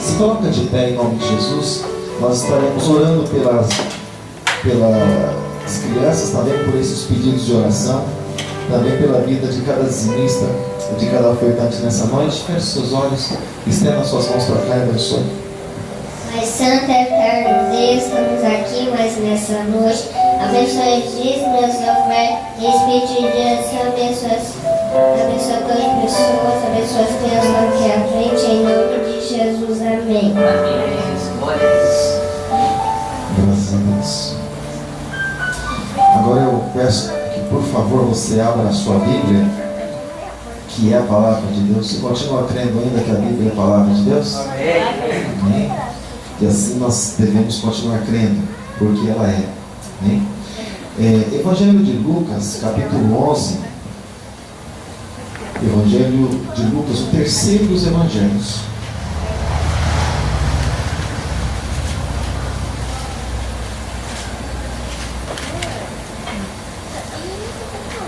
Se coloca de pé em nome de Jesus. Nós estaremos orando pelas crianças, também por esses pedidos de oração, também pela vida de cada dizimista, de cada ofertante nessa noite. Feche seus olhos, estenda suas mãos para cá e abençoe. Pai Santo, eterno Deus, estamos aqui mais nessa noite. Abençoe os dízimos, as ofertas, Espírito de Deus, abençoa todas as pessoas, abençoa as crianças aqui à frente, em nome de Jesus, amém. Amém. Glória a Deus. Graças a Deus. Agora eu peço que, por favor, você abra a sua Bíblia, que é a palavra de Deus. Você continua crendo ainda que a Bíblia é a palavra de Deus? Amém. E assim nós devemos continuar crendo, porque ela é. Amém? Evangelho de Lucas, capítulo 11. Evangelho de Lucas, o terceiro dos evangelhos.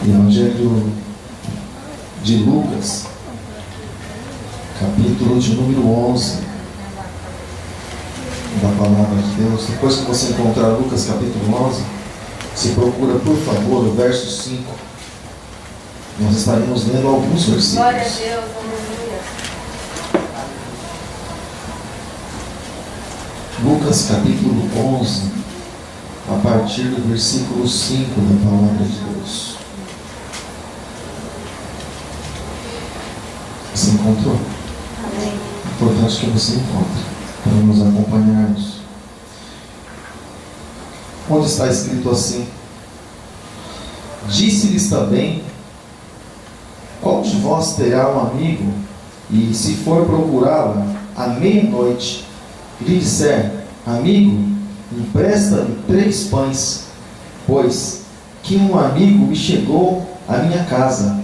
Evangelho de Lucas, capítulo de número 11 da palavra de Deus. Depois que você encontrar Lucas capítulo 11, se procura, por favor, o verso 5. Nós estaremos lendo alguns versículos. Glória a Deus, aleluia. Lucas capítulo 11, a partir do versículo 5 da palavra de Deus. Você encontrou? Amém. Importante que você encontre, para nos acompanharmos. Onde está escrito assim: disse-lhes também: qual de vós terá um amigo, e se for procurá-lo à meia-noite, e lhe disser: amigo, empresta-me 3 pães, pois que um amigo me chegou à minha casa,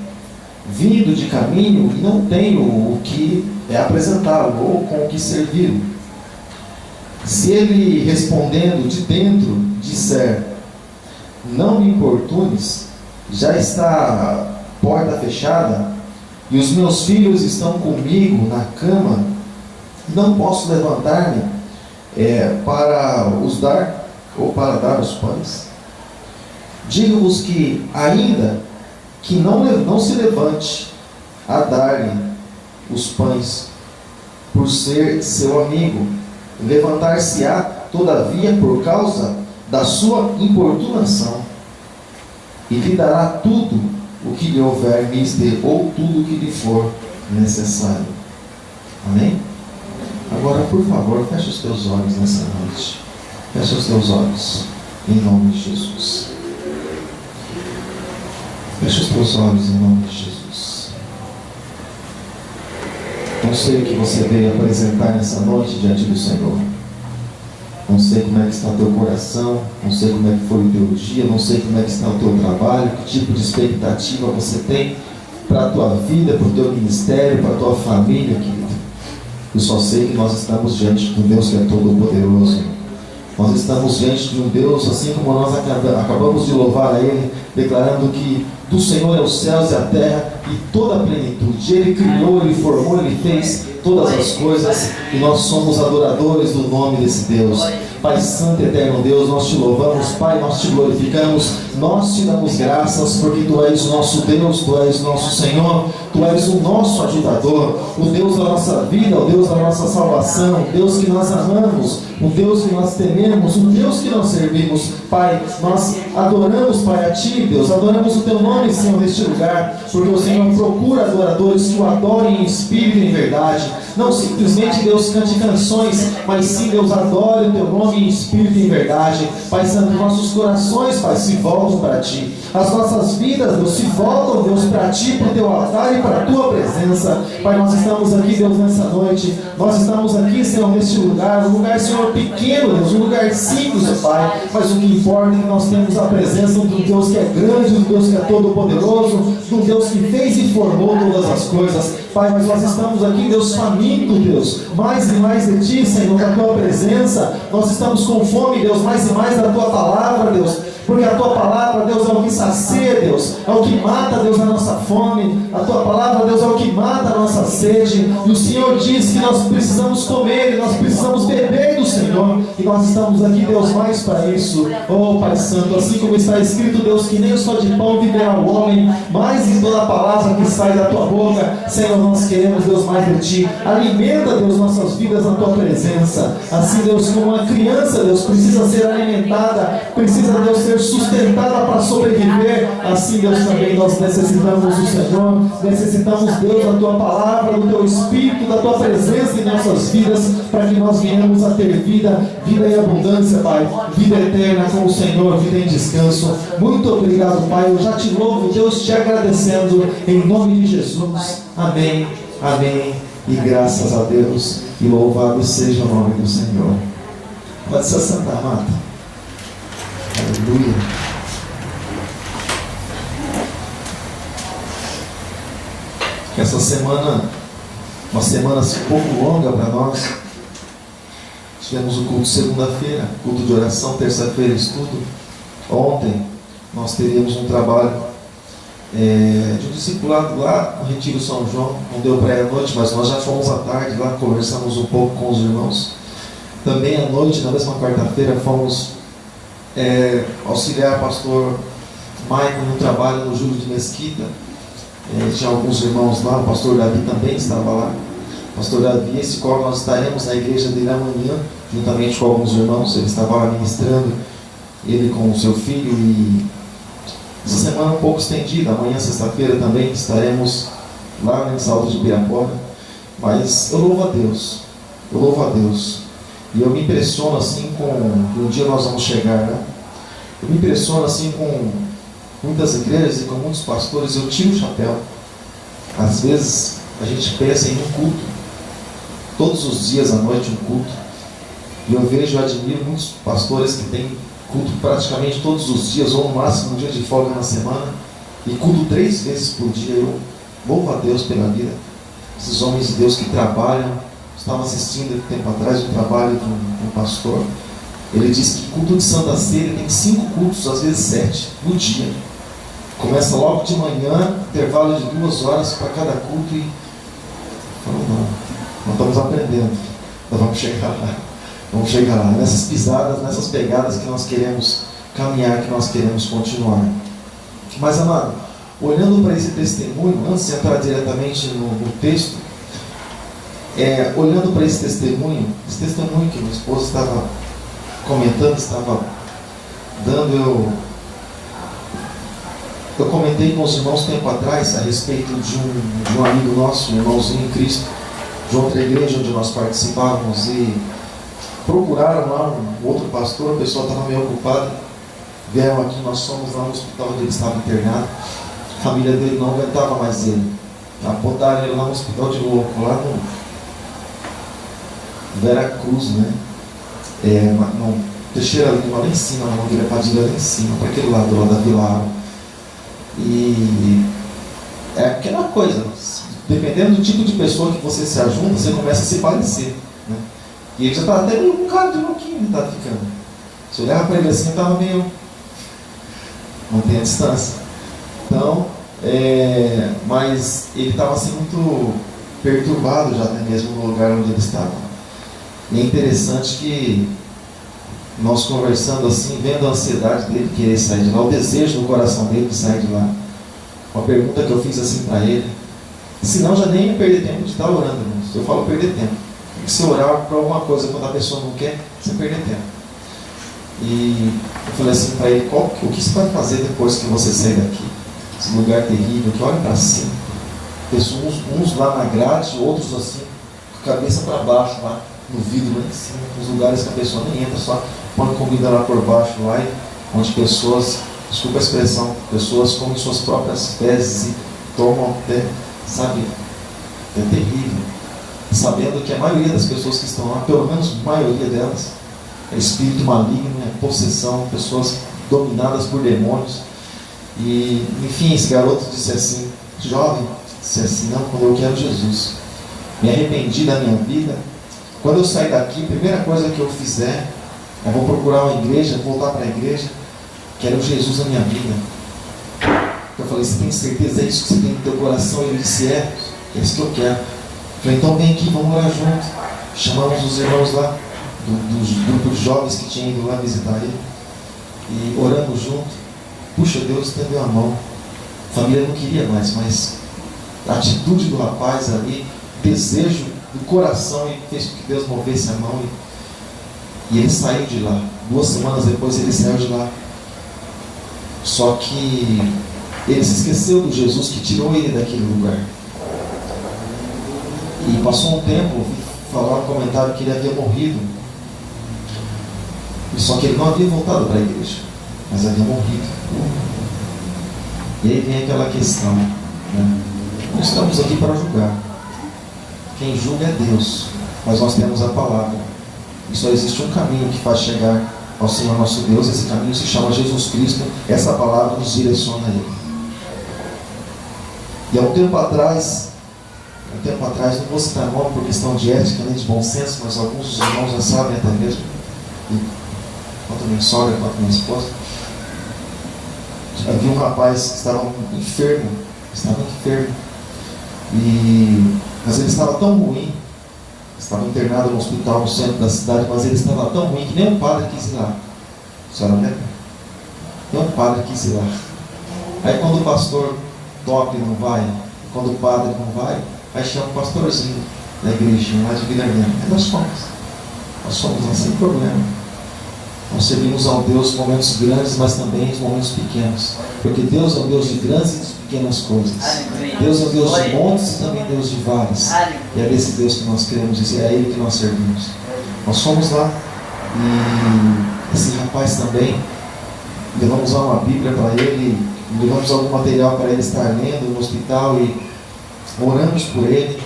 vindo de caminho, e não tenho o que apresentá-lo, ou com o que servi-lo. Se ele, respondendo de dentro, disser: não me importunes, já está a porta fechada, e os meus filhos estão comigo na cama, não posso levantar-me para os dar, ou para dar os pães. Digo-vos que, ainda que não se levante a dar-lhe os pães, por ser seu amigo, levantar-se-á, todavia, por causa da sua importunação, e lhe dará tudo o que lhe houver mister, ou tudo o que lhe for necessário. Amém? Agora, por favor, feche os teus olhos nessa noite. Feche os teus olhos, em nome de Jesus. Feche os teus olhos, em nome de Jesus. Não sei o que você veio apresentar nessa noite diante do Senhor. Não sei como é que está o teu coração, não sei como é que foi o teu dia, não sei como é que está o teu trabalho, que tipo de expectativa você tem para a tua vida, para o teu ministério, para a tua família, querido. Eu só sei que nós estamos diante de um Deus que é todo-poderoso. Nós estamos diante de um Deus, assim como nós acabamos de louvar a Ele, declarando que do Senhor é os céus e a terra e toda a plenitude. Ele criou, Ele formou, Ele fez todas as coisas, e nós somos adoradores do nome desse Deus. Pai Santo, eterno Deus, nós te louvamos, Pai, nós te glorificamos, nós te damos graças, porque Tu és o nosso Deus, Tu és nosso Senhor, Tu és o nosso ajudador, o Deus da nossa vida, o Deus da nossa salvação, o Deus que nós amamos, o Deus que nós tememos, o Deus que nós servimos. Pai, nós adoramos, Pai, a Ti, Deus, adoramos o Teu nome, Senhor, neste lugar, porque o Senhor procura adoradores que o adorem em espírito e em verdade. Não simplesmente, Deus, cante canções, mas sim, Deus, adore o Teu nome em espírito e em verdade. Pai Santo, nossos corações, Pai, se voltam para Ti. As nossas vidas, Deus, se voltam, Deus, para Ti, para o Teu altar e para a Tua presença. Pai, nós estamos aqui, Deus, nessa noite. Nós estamos aqui, Senhor, neste lugar. Um lugar, Senhor, pequeno, Deus, um lugar simples, Pai. Mas o que importa é que nós temos a presença de um Deus que é grande, de um Deus que é todo-poderoso, de um Deus que fez e formou todas as coisas. Pai, mas nós estamos aqui, Deus, faminto, Deus, mais e mais de Ti, Senhor, da Tua presença. Nós estamos com fome, Deus, mais e mais da Tua palavra, Deus. porque a Tua palavra, Deus, é o que sacia, Deus, é o que mata, Deus, a nossa fome. A Tua palavra, Deus, é o que mata a nossa sede. E o Senhor diz que nós precisamos comer, e nós precisamos beber do Senhor, e nós estamos aqui, Deus, mais para isso. Oh, Pai Santo, assim como está escrito, Deus, que nem só de pão viverá o homem, mas em toda a palavra que sai da Tua boca. Senhor, nós queremos, Deus, mais de Ti. Alimenta, Deus, nossas vidas na Tua presença. Assim, Deus, como uma criança, Deus, precisa ser alimentada, precisa, Deus, ser sustentada para sobreviver. Assim, Deus, também nós necessitamos do Senhor, necessitamos, Deus, da Tua palavra, do Teu Espírito, da Tua presença em nossas vidas, para que nós venhamos a ter vida em abundância, Pai, vida eterna com o Senhor, vida em descanso. Muito obrigado, Pai, eu já te louvo, Deus, te agradecendo, em nome de Jesus. Amém, amém, e graças a Deus, e louvado seja o nome do Senhor. Pode se assentar, Marta. Aleluia. Essa semana, uma semana um pouco longa para nós. Tivemos o culto segunda-feira, culto de oração, terça-feira estudo. Ontem nós teríamos um trabalho de um discipulado lá no Retiro São João. Não deu para ir à noite, mas nós já fomos à tarde lá, conversamos um pouco com os irmãos. Também à noite, na mesma quarta-feira, fomos auxiliar o pastor Maicon no trabalho no Júlio de Mesquita. Tinha alguns irmãos lá, o pastor Davi também estava lá. Pastor Davi, esse qual nós estaremos na igreja dele amanhã, juntamente com alguns irmãos. Ele estava lá ministrando, ele com o seu filho. E essa semana um pouco estendida, amanhã, sexta-feira, também estaremos lá no Salto de Pirapora. Mas eu louvo a Deus, e eu me impressiono assim com, um dia nós vamos chegar, né? Eu me impressiono assim com muitas igrejas e com muitos pastores. Eu tiro o chapéu. Às vezes a gente pensa em um culto, todos os dias à noite um culto, e eu vejo e admiro muitos pastores que têm culto praticamente todos os dias, ou no máximo um dia de folga na semana, e culto 3 vezes por dia. Eu louvo a Deus pela vida, esses homens de Deus que trabalham. Estava assistindo tempo atrás um trabalho de um pastor. Ele disse que culto de Santa Ceia tem 5 cultos, às vezes 7 no dia. Começa logo de manhã, intervalo de 2 horas para cada culto. E falou, não estamos aprendendo, nós vamos chegar lá, nessas pisadas, nessas pegadas que nós queremos caminhar, que nós queremos continuar. Mas, amado, olhando para esse testemunho, antes de entrar diretamente no texto, olhando para esse testemunho que minha esposa estava comentando, estava dando, eu comentei com os irmãos tempo atrás a respeito de um amigo nosso, um irmãozinho em Cristo, de outra igreja onde nós participávamos, e procuraram lá um outro pastor. A pessoa estava meio ocupada, vieram aqui, nós fomos lá no hospital onde ele estava internado. A família dele não aguentava mais ele, botaram ele lá no hospital de louco, lá no Vera Cruz, né? No Teixeira Lima, lá em cima, na Nogueira Padilha, lá em cima, para aquele lado lá da Vila Aro. E é aquela coisa, dependendo do tipo de pessoa que você se ajunta, você começa a se parecer, né? E ele já estava até meio um cara de louquinho, ele estava ficando. Se olhava para ele assim, estava meio, mantém a distância. Então, mas ele estava assim muito perturbado já, até mesmo no lugar onde ele estava. E é interessante que nós conversando assim, vendo a ansiedade dele querer sair de lá, o desejo no coração dele de sair de lá. Uma pergunta que eu fiz assim para ele, senão já nem ia perder tempo de estar orando, irmãos. Eu falo perder tempo. Porque se orar para alguma coisa quando a pessoa não quer, você perder tempo. E eu falei assim para ele, o que você vai fazer depois que você sair daqui? Esse lugar terrível, que olha para cima. Pessoas, uns lá na grade, outros assim, com a cabeça para baixo lá, no vidro lá em cima, nos lugares que a pessoa nem entra, só põe comida lá por baixo, lá, onde pessoas, desculpa a expressão, pessoas comem suas próprias fezes e tomam até, sabe, é terrível. Sabendo que a maioria das pessoas que estão lá, pelo menos a maioria delas, é espírito maligno, é possessão, pessoas dominadas por demônios. E, enfim, esse garoto disse assim, jovem, disse assim, não, quando eu quero Jesus, me arrependi da minha vida. Quando eu sair daqui, a primeira coisa que eu fizer, eu vou procurar uma igreja, voltar para a igreja, Quero Jesus na minha vida. Eu falei, você tem certeza? É isso que você tem no teu coração? Ele disse, é isso que eu quero. Eu falei, então vem aqui, vamos orar junto. Chamamos os irmãos lá, dos grupos de jovens que tinham ido lá visitar ele. E oramos junto. Puxa, Deus estendeu a mão. A família não queria mais, mas a atitude do rapaz ali, desejo do coração, e fez com que Deus movesse a mão. E ele saiu de lá. 2 semanas depois ele saiu de lá. Só que ele se esqueceu do Jesus que tirou ele daquele lugar. E passou um tempo, falaram um comentário que ele havia morrido. Só que ele não havia voltado para a igreja, mas havia morrido. E aí vem aquela questão, né? Não estamos aqui para julgar. Quem julga é Deus, mas nós temos a palavra. E só existe um caminho que faz chegar ao Senhor nosso Deus. Esse caminho se chama Jesus Cristo. Essa palavra nos direciona a Ele. E há um tempo atrás, não vou citar nome por questão de ética nem de bom senso, mas alguns dos irmãos já sabem até mesmo, tanto minha sogra quanto minha esposa, havia um rapaz que estava enfermo, mas ele estava tão ruim, estava internado no hospital no centro da cidade, mas ele estava tão ruim que nem um padre quis ir lá. A senhora lembra? Nem um padre quis ir lá. Aí quando o pastor top não vai, quando o padre não vai, aí chama o pastorzinho da igrejinha lá de Vila Helena. Aí nós somos lá sem problema. Nós servimos ao Deus em momentos grandes, mas também em momentos pequenos. Porque Deus é um Deus de grandes e de pequenas coisas. Deus é um Deus de montes e também Deus de vales. E é desse Deus que nós queremos e é a Ele que nós servimos. Nós fomos lá e esse rapaz também, levamos lá uma Bíblia para ele, levamos algum material para ele estar lendo no hospital e oramos por ele.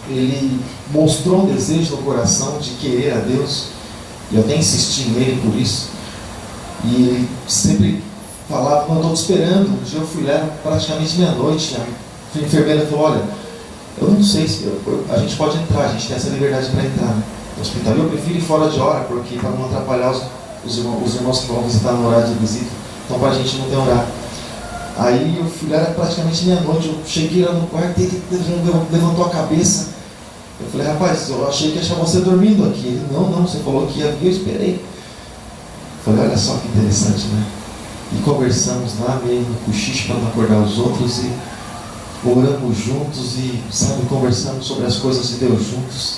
Ele mostrou um desejo no coração de querer a Deus. E eu até insisti nele por isso. E ele sempre falava, eu estou te esperando. Um dia eu fui lá, praticamente meia-noite. A enfermeira falou, olha, eu não sei se a gente pode entrar, a gente tem essa liberdade para entrar, né, no hospital. Eu prefiro ir fora de hora, porque para não atrapalhar os irmãos que vão visitar no horário de visita. Então para a gente não ter horário. Aí eu fui lá, era praticamente meia-noite. Eu cheguei lá no quarto e ele levantou a cabeça. Eu falei, rapaz, eu achei que ia achar você dormindo aqui. Ele, não, você falou que ia vir, eu esperei. Eu falei, olha só que interessante, né? E conversamos lá, meio no cochicho para não acordar os outros, e oramos juntos e, sabe, conversamos sobre as coisas de Deus juntos.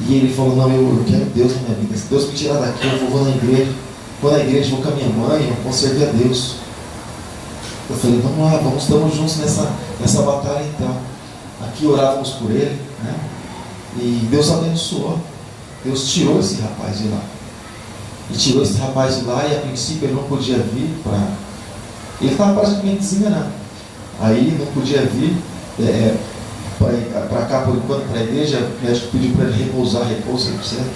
E ele falou, não, eu quero Deus na minha vida. Se Deus me tirar daqui, eu vou na igreja. Vou na igreja, vou com a minha mãe, eu vou servir a Deus. Eu falei, vamos lá, estamos juntos nessa batalha então. Aqui orávamos por ele, né? E Deus abençoou. Deus tirou esse rapaz de lá. E tirou esse rapaz de lá, e a princípio ele não podia vir para... Ele estava praticamente desenganado. Aí ele não podia vir para cá por enquanto, para a igreja. O médico pediu para ele repousar 100%.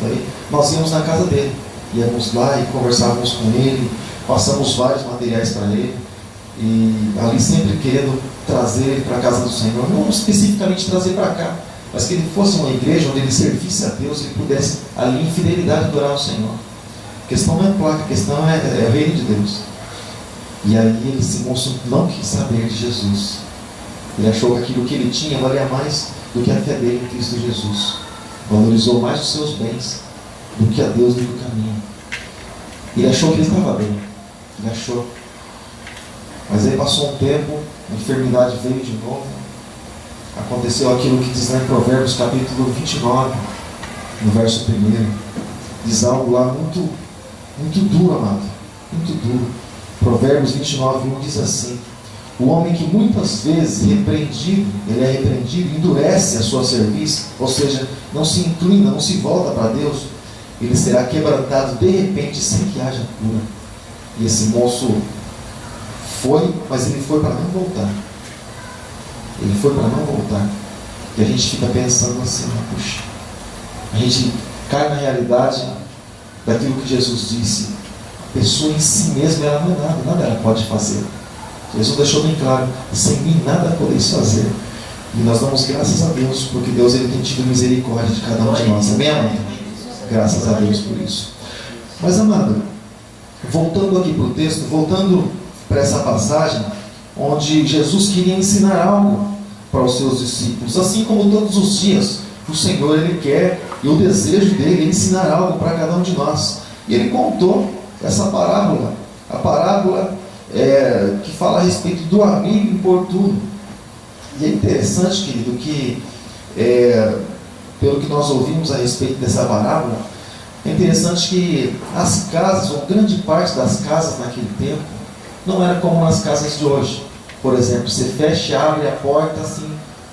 Aí nós íamos na casa dele. Íamos lá e conversávamos com ele. Passamos vários materiais para ele. E ali sempre querendo trazer ele para a casa do Senhor. Não especificamente trazer para cá, mas que ele fosse uma igreja onde ele servisse a Deus e ele pudesse ali em fidelidade adorar o Senhor. A questão não é placa, a questão é o reino de Deus. E aí esse moço não quis saber de Jesus. Ele achou que aquilo que ele tinha valia mais do que a fé dele em Cristo Jesus. Valorizou mais os seus bens do que a Deus e do caminho. Ele achou que ele estava bem. Ele achou. Mas aí passou um tempo, a enfermidade veio de novo. Aconteceu aquilo que diz lá em Provérbios capítulo 29, no verso 1. Diz algo lá muito, muito duro, amado. Muito duro. Provérbios 29, 1 diz assim: o homem que muitas vezes ele é repreendido, endurece a sua cerviz, ou seja, não se inclina, não se volta para Deus, ele será quebrantado de repente sem que haja cura. E esse moço foi, mas ele foi para não voltar. Ele foi para não voltar. E a gente fica pensando assim, puxa, a gente cai na realidade daquilo que Jesus disse. A pessoa em si mesma, ela não é nada ela pode fazer. Jesus deixou bem claro, sem mim nada podeis fazer. E nós damos graças a Deus, porque Deus ele tem tido misericórdia de cada um de nós. Amém, amado? Graças a Deus por isso. Mas, amado, voltando aqui para o texto, voltando para essa passagem, onde Jesus queria ensinar algo para os seus discípulos, assim como todos os dias o Senhor, Ele quer, e o desejo dele é ensinar algo para cada um de nós. E Ele contou essa parábola, a parábola que fala a respeito do amigo importuno. E é interessante, querido, que pelo que nós ouvimos a respeito dessa parábola, é interessante que as casas, ou grande parte das casas naquele tempo, não era como nas casas de hoje. Por exemplo, você fecha e abre a porta assim,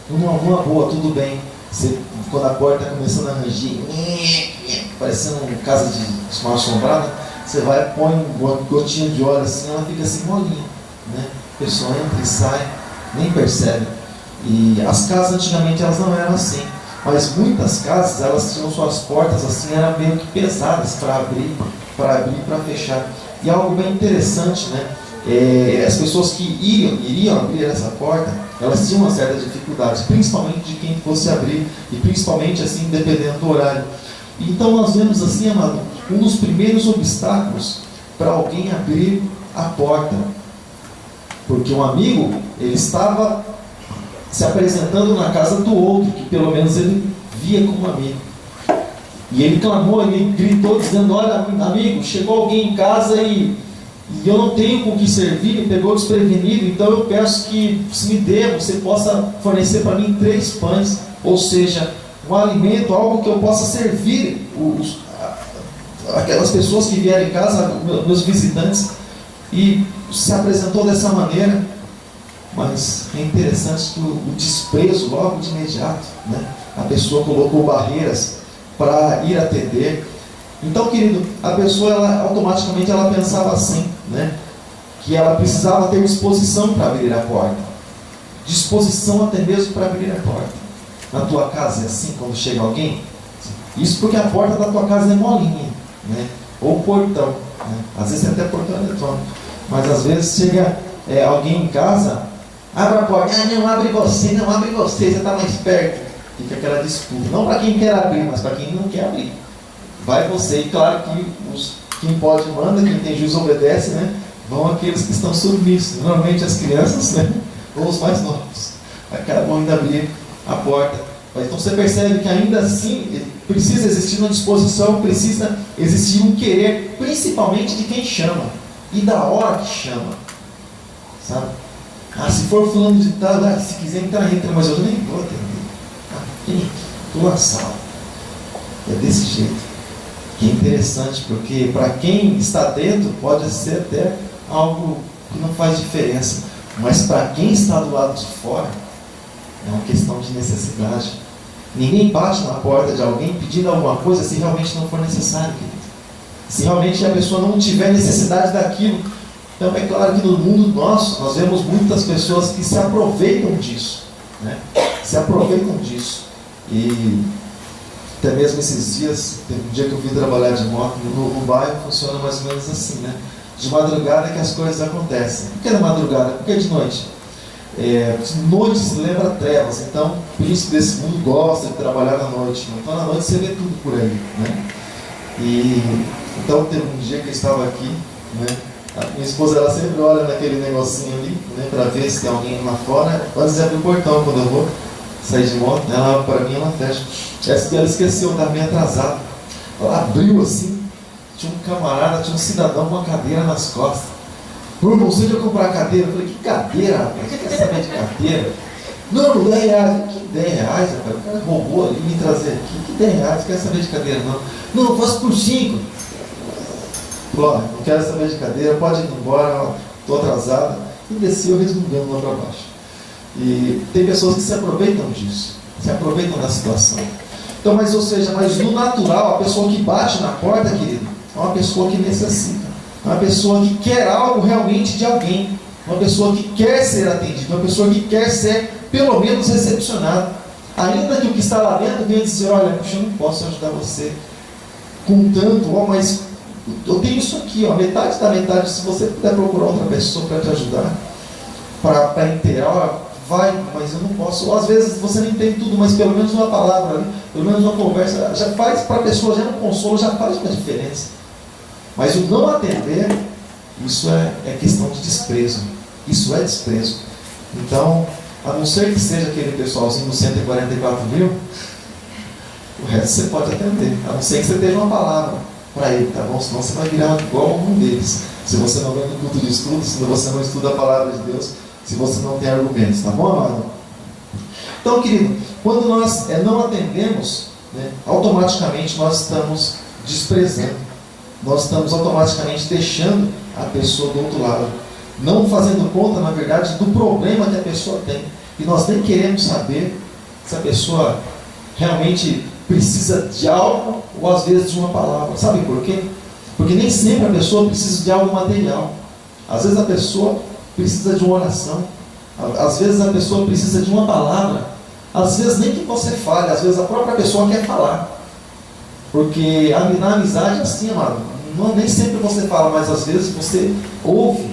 numa boa, tudo bem. Você, quando a porta está começando a rangir, parecendo uma casa de mal assombrada, você vai, põe uma gotinha de óleo assim, ela fica assim molinha, né? A pessoa entra e sai, nem percebe. E as casas antigamente elas não eram assim, mas muitas casas elas tinham suas portas assim, eram meio que pesadas para abrir, para fechar. E algo bem interessante, né? As pessoas que iriam abrir essa porta, elas tinham uma certa dificuldade, principalmente de quem fosse abrir, e principalmente assim, dependendo do horário. Então nós vemos assim, amado, um dos primeiros obstáculos para alguém abrir a porta, porque um amigo, ele estava se apresentando na casa do outro, que pelo menos ele via como amigo. E ele clamou, ele gritou dizendo: olha, amigo, chegou alguém em casa e eu não tenho com o que servir, me pegou desprevenido, então eu peço que se me dê, você possa fornecer para mim 3 pães, ou seja, um alimento, algo que eu possa servir aquelas pessoas que vierem em casa, meus visitantes. E se apresentou dessa maneira. Mas é interessante que o desprezo logo de imediato, né? A pessoa colocou barreiras para ir atender. Então, querido, a pessoa automaticamente ela pensava assim, né? Que ela precisava ter disposição para abrir a porta, disposição até mesmo para abrir a porta. Na tua casa é assim quando chega alguém? Isso porque a porta da tua casa é molinha, né? Ou portão, né? Às vezes é até portão eletrônico, mas às vezes chega alguém em casa. Abre a porta, não abre você, você está mais perto. Fica aquela disputa, não para quem quer abrir, mas para quem não quer abrir. Vai você, e claro que quem pode manda, quem tem juízo obedece, né? Vão aqueles que estão submissos, normalmente as crianças, né? Ou os mais novos, acabam indo abrir a porta. Mas então você percebe que ainda assim precisa existir uma disposição, precisa existir um querer, principalmente de quem chama, e da hora que chama, sabe? Se for fulano de tal, se quiser entrar, entra, mas eu nem vou atender. Estou na sala. É desse jeito. Que é interessante, porque para quem está dentro, pode ser até algo que não faz diferença. Mas para quem está do lado de fora, é uma questão de necessidade. Ninguém bate na porta de alguém pedindo alguma coisa se realmente não for necessário, querido. Se realmente a pessoa não tiver necessidade daquilo. Então é claro que no mundo nosso, nós vemos muitas pessoas que se aproveitam disso, né? Se aproveitam disso. E até mesmo esses dias, teve um dia que eu vim trabalhar de moto, no bairro funciona mais ou menos assim, né? De madrugada que as coisas acontecem. Por que na madrugada? Por que de noite? Noite se lembra trevas, então o príncipe desse mundo gosta de trabalhar na noite. Então na noite você vê tudo por aí, né? E então teve um dia que eu estava aqui, né? A minha esposa, ela sempre olha naquele negocinho ali, né, para ver se tem alguém lá fora. Antes de abrir o portão, quando eu vou sair de moto, ela para mim, ela fecha. Essa ela esqueceu, estava meio atrasado. Ela abriu assim, tinha um camarada, tinha um cidadão com uma cadeira nas costas. Irmão, você já comprar a cadeira? Eu falei: que cadeira, rapaz? Você quer saber de cadeira? Não, 10 reais. Que 10 reais, rapaz? O cara roubou ali, me trazer aqui. Que 10 reais? Quer saber de cadeira? Não, eu faço por 5. Não quero saber de cadeira, pode ir embora, estou atrasado. E desceu resmungando lá para baixo. E tem pessoas que se aproveitam disso, se aproveitam da situação. Então, mas no natural, a pessoa que bate na porta, querido, é uma pessoa que necessita, é uma pessoa que quer algo realmente de alguém, uma pessoa que quer ser atendida, uma pessoa que quer ser pelo menos recepcionada. Ainda que o que está lá dentro venha dizer: olha, puxa, eu não posso ajudar você com tanto, mas eu tenho isso aqui, metade da metade, se você puder procurar outra pessoa para te ajudar, para inteirar, vai, mas eu não posso. Ou às vezes você não entende tudo, mas pelo menos uma palavra ali, pelo menos uma conversa, já faz para a pessoa, já no consolo, já faz uma diferença. Mas o não atender, isso é questão de desprezo. Isso é desprezo. Então, a não ser que seja aquele pessoalzinho dos 144 mil, o resto você pode atender. A não ser que você tenha uma palavra para ele, tá bom? Senão você vai virar igual um deles. Se você não vem no culto de estudo, se você não estuda a palavra de Deus, se você não tem argumentos, tá bom, amado? Então, querido, quando nós não atendemos, né, automaticamente nós estamos desprezando. Nós estamos automaticamente deixando a pessoa do outro lado. Não fazendo conta, na verdade, do problema que a pessoa tem. E nós nem queremos saber se a pessoa realmente precisa de algo ou às vezes de uma palavra. Sabe por quê? Porque nem sempre a pessoa precisa de algo material. Às vezes a pessoa precisa de uma oração. Às vezes a pessoa precisa de uma palavra. Às vezes nem que você fale, às vezes a própria pessoa quer falar. Porque na amizade é assim, amado. Nem sempre você fala, mas às vezes você ouve.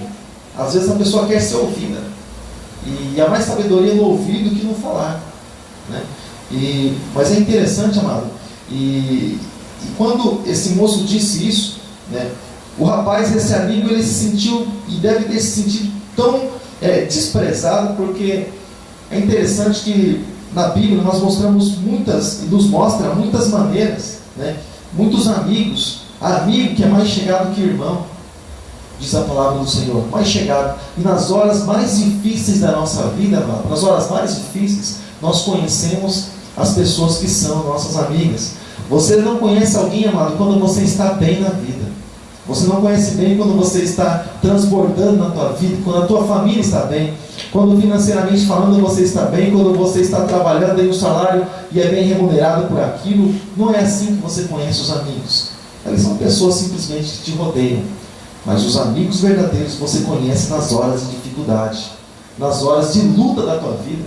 Às vezes a pessoa quer ser ouvida. E há mais sabedoria no ouvir do que no falar, né? Mas é interessante, amado. E quando esse moço disse isso, né, o rapaz, esse amigo, ele se sentiu, e deve ter se sentido tão desprezado, porque é interessante que na Bíblia nós mostramos muitas, e nos mostra muitas maneiras, né, muitos amigos, amigo que é mais chegado que irmão, diz a palavra do Senhor, mais chegado. E nas horas mais difíceis da nossa vida, amado, nas horas mais difíceis, nós conhecemos as pessoas que são nossas amigas. Você não conhece alguém, amado, quando você está bem na vida. Você não conhece bem quando você está transbordando na tua vida, quando a tua família está bem, quando financeiramente falando você está bem, quando você está trabalhando em um salário e é bem remunerado por aquilo. Não é assim que você conhece os amigos. Eles são pessoas simplesmente que te rodeiam. Mas os amigos verdadeiros você conhece nas horas de dificuldade, nas horas de luta da tua vida.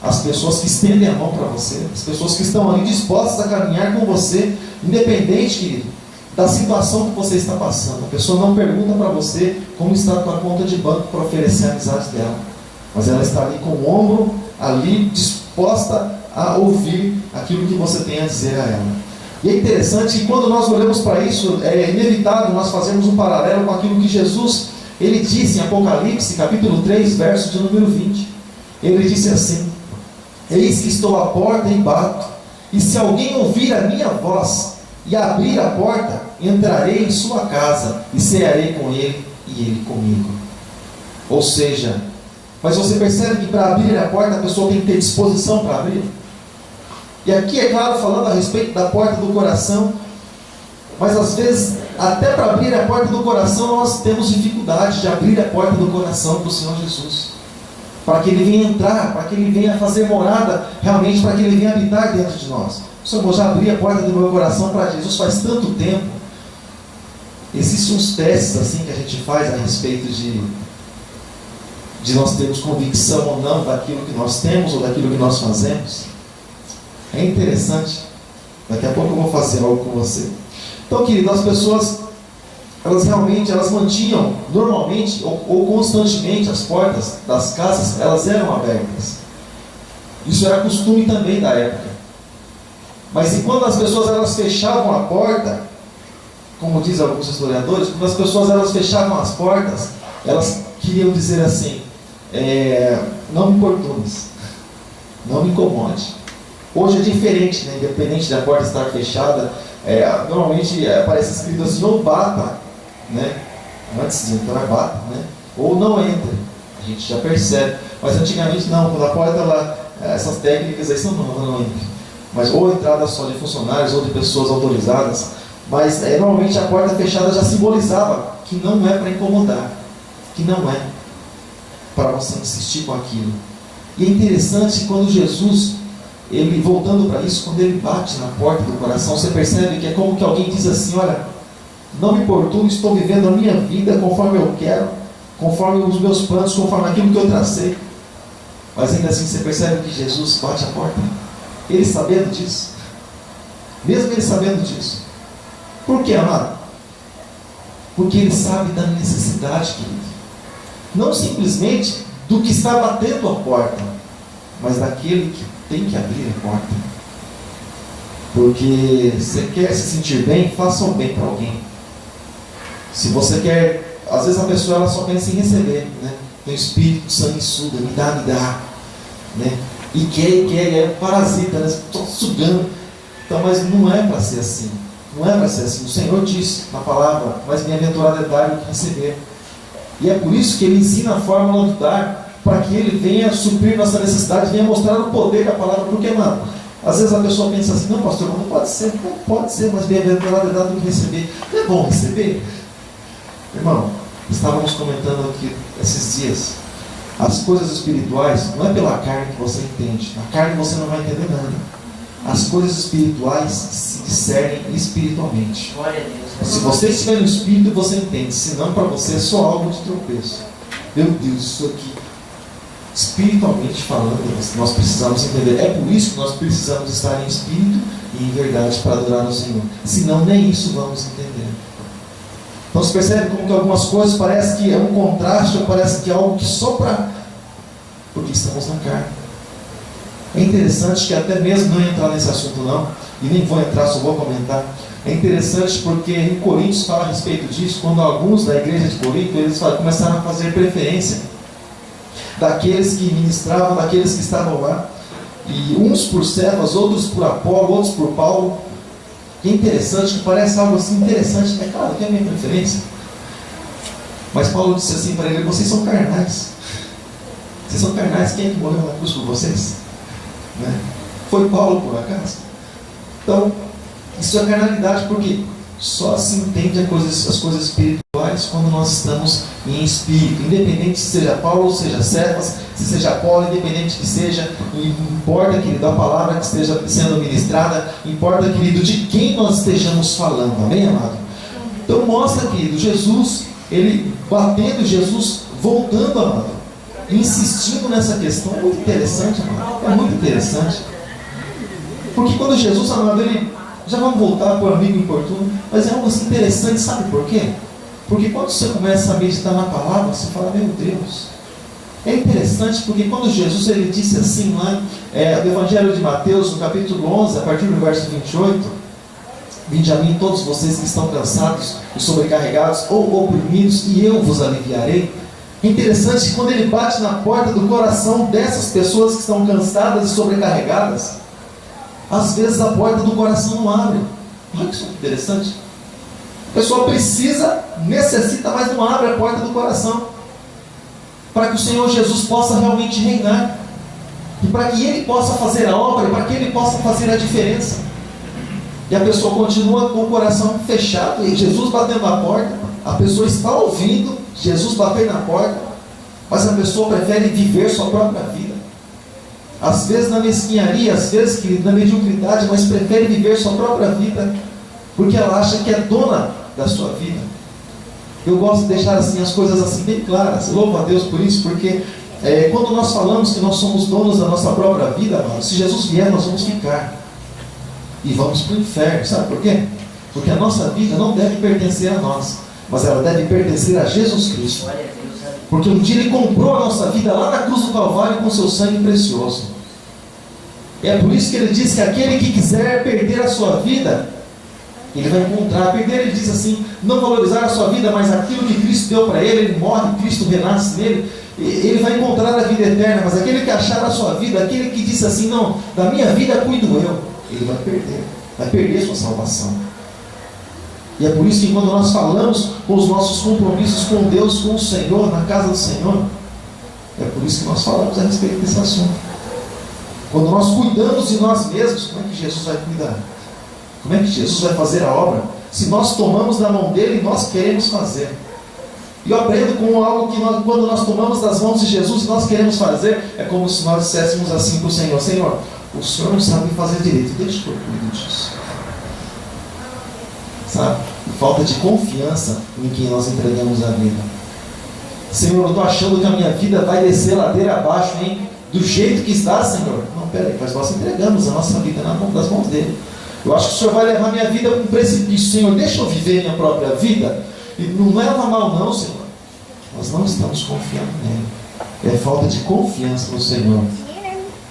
As pessoas que estendem a mão para você, as pessoas que estão ali dispostas a caminhar com você, independente, querido, da situação que você está passando. A pessoa não pergunta para você como está a tua conta de banco para oferecer a amizade dela, mas ela está ali com o ombro, ali disposta a ouvir aquilo que você tem a dizer a ela. E é interessante que quando nós olhamos para isso, é inevitável nós fazermos um paralelo com aquilo que Jesus, ele disse em Apocalipse, capítulo 3, verso de número 20. Ele disse assim: eis que estou à porta e bato, e se alguém ouvir a minha voz e abrir a porta, entrarei em sua casa e cearei com ele e ele comigo. Ou seja, mas você percebe que para abrir a porta a pessoa tem que ter disposição para abrir. E aqui, é claro, falando a respeito da porta do coração, mas às vezes, até para abrir a porta do coração, nós temos dificuldade de abrir a porta do coração para o Senhor Jesus, para que Ele venha entrar, para que Ele venha fazer morada, realmente para que Ele venha habitar dentro de nós. Senhor, eu já abri a porta do meu coração para Jesus faz tanto tempo. Existem uns testes assim que a gente faz a respeito de nós termos convicção ou não daquilo que nós temos ou daquilo que nós fazemos. É interessante. Daqui a pouco eu vou fazer algo com você. Então, querido, as pessoas, elas mantinham normalmente ou constantemente as portas das casas, elas eram abertas. Isso era costume também da época. Mas e quando as pessoas elas fechavam a porta, como diz alguns historiadores, quando as pessoas elas fechavam as portas, elas queriam dizer assim: não me importunes, não me incomode. Hoje é diferente, né? Independente da porta estar fechada, normalmente aparece escrito assim: ou bata, né? Antes de entrar, bata, né? Ou não entre. A gente já percebe. Mas antigamente não, quando a porta, essas técnicas aí são não entre. Mas ou entrada só de funcionários ou de pessoas autorizadas. Mas normalmente a porta fechada já simbolizava que não é para incomodar, que não é para você insistir com aquilo. E é interessante que quando Jesus, ele voltando para isso, quando ele bate na porta do coração, você percebe que é como que alguém diz assim: olha, não me importuno, estou vivendo a minha vida conforme eu quero, conforme os meus planos, conforme aquilo que eu tracei. Mas ainda assim você percebe que Jesus bate a porta, ele sabendo disso, mesmo ele sabendo disso. Por quê, amado? Porque ele sabe da necessidade, querido, não simplesmente do que está batendo a porta, mas daquele que tem que abrir a porta. Porque você quer se sentir bem, faça o bem para alguém. Se você quer, às vezes a pessoa ela só pensa em receber, né? Tem um espírito sanguessuga, me dá, né? E quer, é parasita, né? Estou sugando. Então, mas não é para ser assim. Não é para ser assim. O Senhor disse na palavra, mas bem-aventurado é dar do que receber. E é por isso que Ele ensina a fórmula do dar, para que Ele venha suprir nossa necessidade, venha mostrar o poder da palavra. Porque, mano, às vezes a pessoa pensa assim, não, pastor, não pode ser, mas bem-aventurado é dar do que receber. Não é bom receber? Irmão, estávamos comentando aqui esses dias, as coisas espirituais não é pela carne que você entende. Na carne você não vai entender nada. As coisas espirituais se discernem espiritualmente. Glória a Deus. Se você estiver no espírito, você entende. Se não, para você é só algo de tropeço. Meu Deus, isso aqui, espiritualmente falando, nós precisamos entender. É por isso que nós precisamos estar em espírito e em verdade para adorar o Senhor. Senão, nem isso vamos entender. Então você percebe como que algumas coisas parece que é um contraste, ou parece que é algo que só para... Porque estamos na carne. É interessante que até mesmo não entrar nesse assunto não, e nem vou entrar, só vou comentar. É interessante porque em Coríntios fala a respeito disso, quando alguns da igreja de Corinto, eles começaram a fazer preferência daqueles que ministravam, daqueles que estavam lá, e uns por Cefas, outros por Apolo, outros por Paulo. E é interessante, que parece algo assim interessante, é claro que é a minha preferência. Mas Paulo disse assim para ele, vocês são carnais. Vocês são carnais, quem é que morreu na cruz por vocês? Né? Foi Paulo, por acaso? Então, isso é carnalidade, porque só se entende as coisas espirituais quando nós estamos em espírito. Independente se seja Paulo, seja Cefas, se seja Apolo, independente que seja, não importa, querido, a palavra que esteja sendo ministrada, importa, querido, de quem nós estejamos falando, amém, amado? Então mostra, querido, Jesus, ele batendo, Jesus voltando, amado, insistindo nessa questão. É muito interessante, amado, é muito interessante. Porque quando Jesus, amado, ele... Já vamos voltar para o amigo importuno, mas é algo assim interessante, sabe por quê? Porque quando você começa a meditar na palavra, você fala, meu Deus. É interessante porque quando Jesus ele disse assim lá, no Evangelho de Mateus, no capítulo 11, a partir do verso 28, vinde a mim todos vocês que estão cansados e sobrecarregados ou oprimidos, e eu vos aliviarei. É interessante que quando ele bate na porta do coração dessas pessoas que estão cansadas e sobrecarregadas, às vezes a porta do coração não abre. Olha que interessante. A pessoa necessita, mas não abre a porta do coração, para que o Senhor Jesus possa realmente reinar, e para que Ele possa fazer a obra, e para que Ele possa fazer a diferença. E a pessoa continua com o coração fechado, e Jesus batendo na porta, a pessoa está ouvindo Jesus bater na porta, mas a pessoa prefere viver sua própria vida. Às vezes na mesquinharia, às vezes na mediocridade, mas prefere viver sua própria vida, porque ela acha que é dona da sua vida. Eu gosto de deixar assim as coisas assim bem claras. Louvo a Deus por isso, porque quando nós falamos que nós somos donos da nossa própria vida, mano, se Jesus vier, nós vamos ficar e vamos para o inferno. Sabe por quê? Porque a nossa vida não deve pertencer a nós, mas ela deve pertencer a Jesus Cristo. Porque um dia Ele comprou a nossa vida lá na cruz do Calvário com seu sangue precioso. É por isso que Ele diz que aquele que quiser perder a sua vida, ele vai encontrar. Perder, Ele diz assim, não valorizar a sua vida, mas aquilo que Cristo deu para ele morre, Cristo renasce nele, ele vai encontrar a vida eterna. Mas aquele que achar a sua vida, aquele que disse assim, não, da minha vida cuido eu, ele vai perder a sua salvação. E é por isso que quando nós falamos com os nossos compromissos com Deus, com o Senhor, na casa do Senhor, é por isso que nós falamos a respeito desse assunto. Quando nós cuidamos de nós mesmos, como é que Jesus vai cuidar? Como é que Jesus vai fazer a obra? Se nós tomamos da mão dele, nós queremos fazer. E eu aprendo com algo que quando nós tomamos das mãos de Jesus e nós queremos fazer, é como se nós disséssemos assim para o Senhor, Senhor, o Senhor não sabe fazer direito, deixa que eu cuido disso. Sabe? Falta de confiança em quem nós entregamos a vida. Senhor, eu estou achando que a minha vida vai descer ladeira abaixo, hein? Do jeito que está, Senhor. Não, peraí, mas nós entregamos a nossa vida nas mãos dele. Eu acho que o Senhor vai levar minha vida para um precipício. Senhor, deixa eu viver minha própria vida. E não leva mal não, Senhor. Nós não estamos confiando nele. É falta de confiança no Senhor.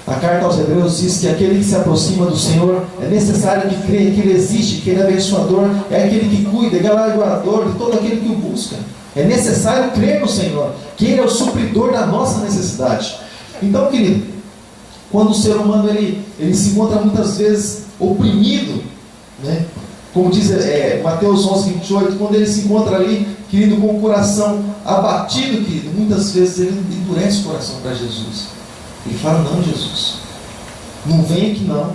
A carta aos Hebreus diz que aquele que se aproxima do Senhor é necessário que creia que Ele existe, que Ele é abençoador, é aquele que cuida, é galardoador de todo aquele que o busca. É necessário crer no Senhor, que Ele é o supridor da nossa necessidade. Então, querido, quando o ser humano ele se encontra muitas vezes oprimido, né? Como diz Mateus 11:28, quando ele se encontra ali, querido, com o coração abatido, querido, muitas vezes ele endurece o coração para Jesus. Ele fala: não, Jesus, não vem aqui não.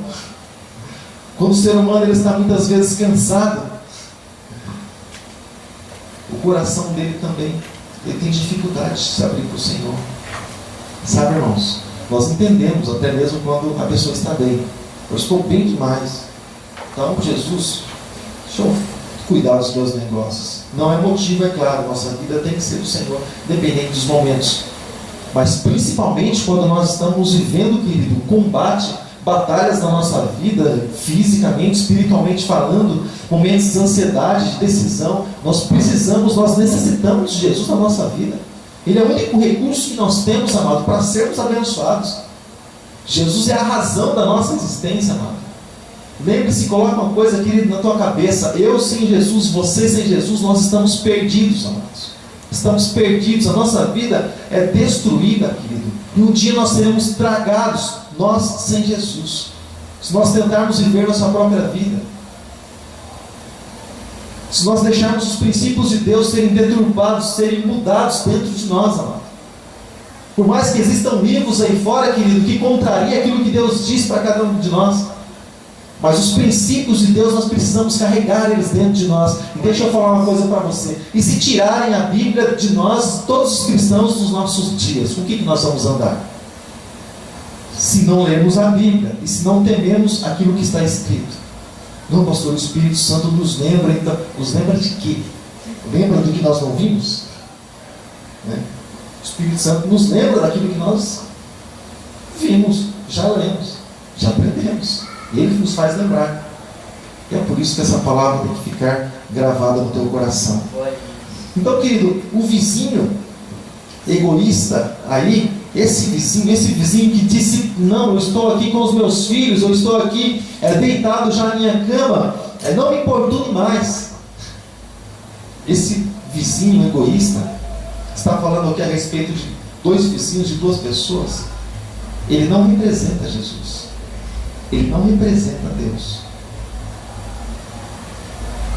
Quando o ser humano ele está muitas vezes cansado, o coração dele também, ele tem dificuldade de se abrir para o Senhor. Sabe, irmãos, nós entendemos até mesmo quando a pessoa está bem. Eu estou bem demais, então Jesus, deixa eu cuidar dos meus negócios. Não é motivo, é claro, nossa vida tem que ser do Senhor, independente dos momentos. Mas principalmente quando nós estamos vivendo, querido, combate, batalhas na nossa vida, fisicamente, espiritualmente falando, momentos de ansiedade, de decisão, nós necessitamos de Jesus na nossa vida. Ele é o único recurso que nós temos, amado, para sermos abençoados. Jesus é a razão da nossa existência, amado. Lembre-se, coloca uma coisa, querido, na tua cabeça: eu sem Jesus, você sem Jesus, nós estamos perdidos, amados. Estamos perdidos, a nossa vida é destruída, querido. E um dia nós seremos tragados, nós sem Jesus. Se nós tentarmos viver nossa própria vida, se nós deixarmos os princípios de Deus serem deturpados, serem mudados dentro de nós, amado. Por mais que existam livros aí fora, querido, que contraria aquilo que Deus diz para cada um de nós, mas os princípios de Deus nós precisamos carregar eles dentro de nós. E deixa eu falar uma coisa para você: e se tirarem a Bíblia de nós, todos os cristãos dos nossos dias, com o que nós vamos andar? Se não lermos a Bíblia e se não tememos aquilo que está escrito. Não, pastor, o Espírito Santo nos lembra. Então, nos lembra de quê? Lembra do que nós não vimos? Né? O Espírito Santo nos lembra daquilo que nós vimos, já lemos, já aprendemos. E Ele nos faz lembrar. E é por isso que essa palavra tem que ficar gravada no teu coração. Então, querido, o vizinho egoísta aí, esse vizinho que disse: não, eu estou aqui com os meus filhos, eu estou aqui deitado já na minha cama, não me importune mais. Esse vizinho egoísta está falando aqui a respeito de dois vizinhos, de duas pessoas. Ele não representa Jesus. Ele não representa Deus.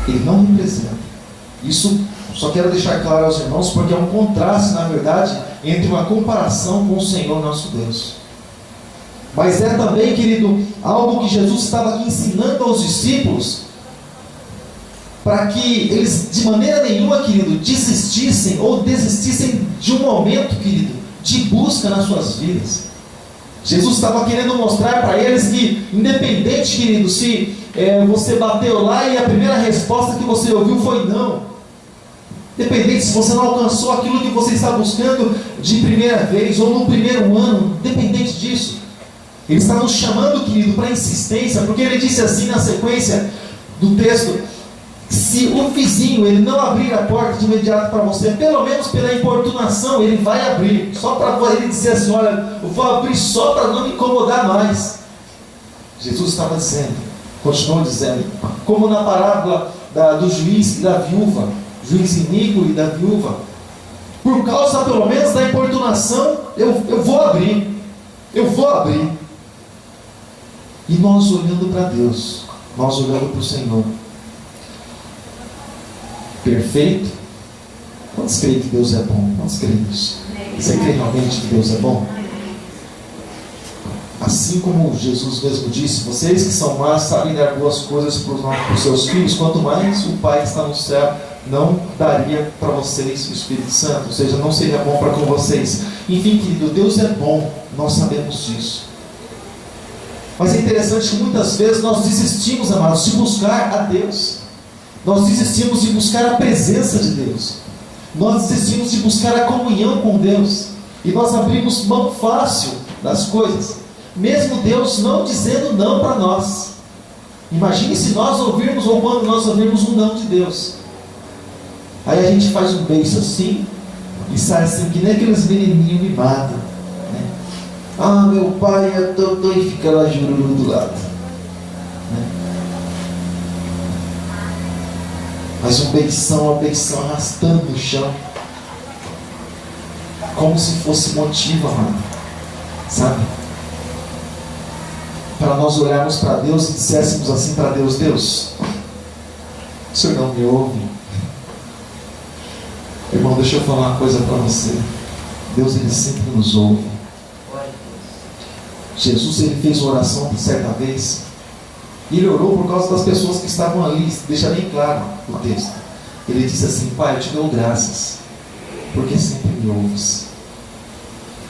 Ele não representa. Isso só quero deixar claro aos irmãos, porque é um contraste, na verdade, entre uma comparação com o Senhor nosso Deus. Mas é também, querido, algo que Jesus estava aqui ensinando aos discípulos, para que eles de maneira nenhuma, querido, desistissem ou desistissem de um momento, querido, de busca nas suas vidas. Jesus estava querendo mostrar para eles que, independente, querido, se você bateu lá e a primeira resposta que você ouviu foi não, independente se você não alcançou aquilo que você está buscando de primeira vez ou no primeiro ano, independente disso, Ele está nos chamando, querido, para insistência, porque Ele disse assim na sequência do texto: se o vizinho ele não abrir a porta de imediato para você, pelo menos pela importunação, ele vai abrir, só para ele dizer assim: olha, eu vou abrir só para não me incomodar mais. Jesus estava dizendo, continuou dizendo, como na parábola do juiz e da viúva, juiz iníquo e da viúva: por causa pelo menos da importunação, eu vou abrir, eu vou abrir. E nós olhando para Deus, nós olhando para o Senhor perfeito. Quantos creem que Deus é bom? Quantos creem nisso? Você crê realmente que Deus é bom? Assim como Jesus mesmo disse: vocês que são más sabem dar boas coisas para os seus filhos, quanto mais o Pai que está no céu não daria para vocês o Espírito Santo, ou seja, não seria bom para com vocês. Enfim, querido, Deus é bom, nós sabemos disso. Mas é interessante que muitas vezes nós desistimos, amados, de buscar a Deus. Nós desistimos de buscar a presença de Deus. Nós desistimos de buscar a comunhão com Deus. E nós abrimos mão fácil das coisas, mesmo Deus não dizendo não para nós. Imagine se nós ouvirmos, ou quando nós ouvirmos um não de Deus. Aí a gente faz um beijo assim, e sai assim, que nem aqueles menininhos mimados, né? Ah, meu pai, eu tô e fica lá jururu do lado. Né? Mas uma beição arrastando no chão. Como se fosse motivo, amado. Sabe? Para nós olharmos para Deus e disséssemos assim para Deus: Deus, o Senhor não me ouve. Irmão, deixa eu falar uma coisa para você. Deus, Ele sempre nos ouve. Jesus, Ele fez uma oração de certa vez. E Ele orou por causa das pessoas que estavam ali. Deixa bem claro o texto. Ele disse assim: Pai, eu te dou graças, porque sempre me ouves.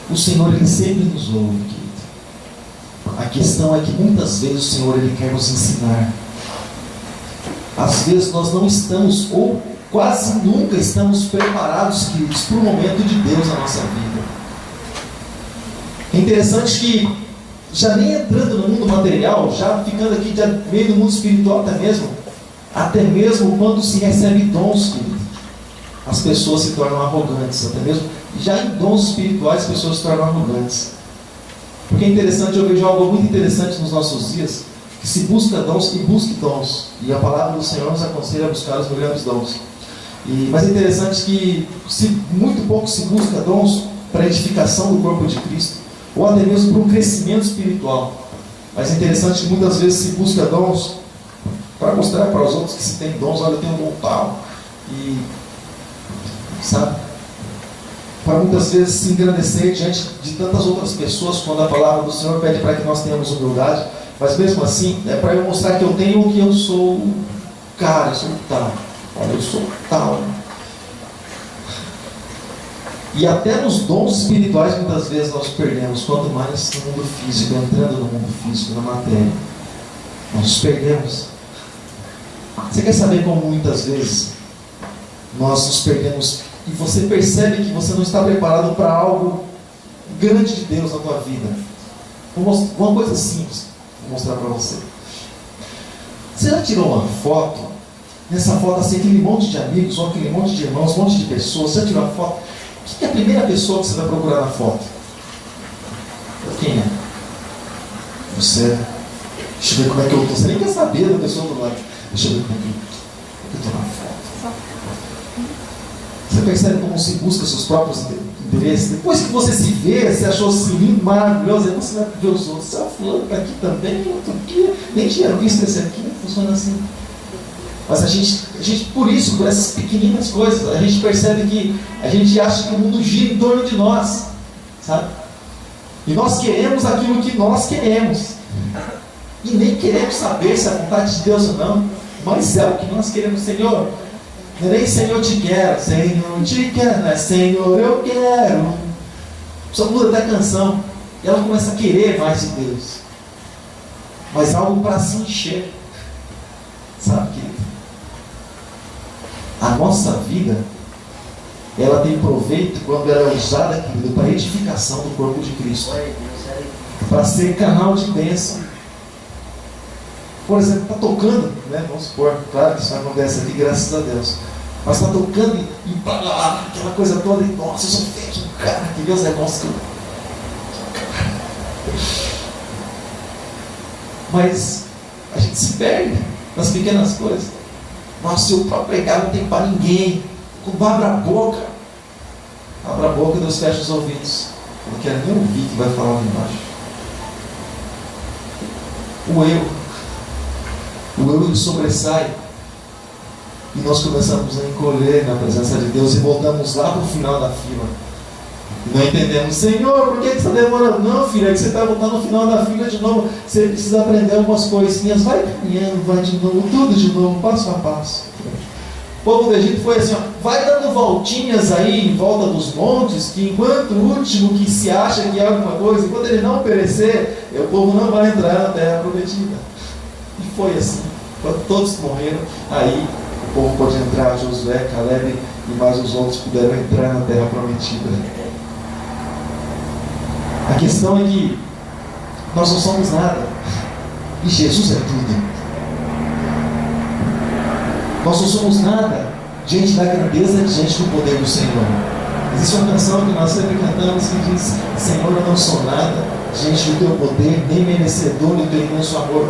O Senhor, Ele sempre nos ouve, querido. A questão é que muitas vezes o Senhor, Ele quer nos ensinar. Às vezes nós não estamos, ou quase nunca estamos preparados, queridos, para o momento de Deus na nossa vida. É interessante que, já nem entrando no mundo material, já ficando aqui já meio no mundo espiritual até mesmo quando se recebe dons, querido, as pessoas se tornam arrogantes. Até mesmo já em dons espirituais as pessoas se tornam arrogantes. Porque é interessante, eu vejo algo muito interessante nos nossos dias, que se busca dons e busque dons. E a palavra do Senhor nos aconselha a buscar os melhores dons. Mas é interessante que muito pouco se busca dons para a edificação do corpo de Cristo, ou até mesmo para um crescimento espiritual. Mas é interessante que muitas vezes se busca dons para mostrar para os outros que se tem dons. Olha, eu tenho um dom tal. E, sabe? Para muitas vezes se engrandecer diante de tantas outras pessoas, quando a palavra do Senhor pede para que nós tenhamos humildade. Mas mesmo assim, é para eu mostrar que eu tenho o que eu sou. Cara, eu sou tal. Olha, eu sou tal. E até nos dons espirituais muitas vezes nós perdemos. Quanto mais no mundo físico, entrando no mundo físico, na matéria, nós nos perdemos. Você quer saber como muitas vezes nós nos perdemos e você percebe que você não está preparado para algo grande de Deus na tua vida? Uma coisa simples, vou mostrar para você. Você já tirou uma foto? Nessa foto assim, aquele monte de amigos, ou aquele monte de irmãos, um monte de pessoas. Você já tirou uma foto? Quem é a primeira pessoa que você vai procurar na foto? Quem é? Você. Deixa eu ver como é que eu estou. Você nem quer saber da pessoa do lado. Deixa eu ver como é que eu estou na foto. Você percebe como se busca seus próprios interesses? Depois que você se vê, você achou-se lindo, maravilhoso, aí você vai ver os outros. Você fulano está aqui também, outro aqui. Nem tinha visto esse aqui. Funciona assim. Mas a gente, por isso, por essas pequeninas coisas, a gente percebe que a gente acha que o mundo gira em torno de nós, sabe? E nós queremos aquilo que nós queremos. E nem queremos saber se é a vontade de Deus ou não, mas é o que nós queremos. Senhor, não é nem Senhor te quero, não é Senhor eu quero. Só muda até a canção, e ela começa a querer mais de Deus, mas algo para se encher, sabe, querido? A nossa vida, ela tem proveito quando ela é usada, querido, para a edificação do corpo de Cristo, para ser canal de bênção. Por exemplo, está tocando, né? Vamos supor, claro que isso não acontece aqui, graças a Deus, mas está tocando e aquela coisa toda, e nossa, eu sou feio, cara, que Deus é bom. Mas a gente se perde nas pequenas coisas. Nossa, eu para pregar não tem para ninguém. Quando abre a boca, Deus fecha os ouvidos. Eu não quero nem ouvir que vai falar lá embaixo. O eu ele sobressai. E nós começamos a encolher na presença de Deus e voltamos lá para o final da fila. E não entendemos: Senhor, por que você está demorando? Não, filho, é que você está voltando no final da fila de novo. Você precisa aprender algumas coisinhas. Vai caminhando, vai de novo, tudo de novo, passo a passo. O povo do Egito foi assim: ó, vai dando voltinhas aí em volta dos montes, que enquanto o último que se acha que é alguma coisa, enquanto ele não perecer, o povo não vai entrar na terra prometida. E foi assim. Quando todos morreram, aí o povo pôde entrar, Josué, Caleb e mais os outros puderam entrar na terra prometida. A questão é que nós não somos nada e Jesus é tudo. Nós não somos nada diante da grandeza, diante do poder do Senhor. Existe uma canção que nós sempre cantamos que diz: Senhor, eu não sou nada diante do teu poder, nem merecedor do teu imenso amor.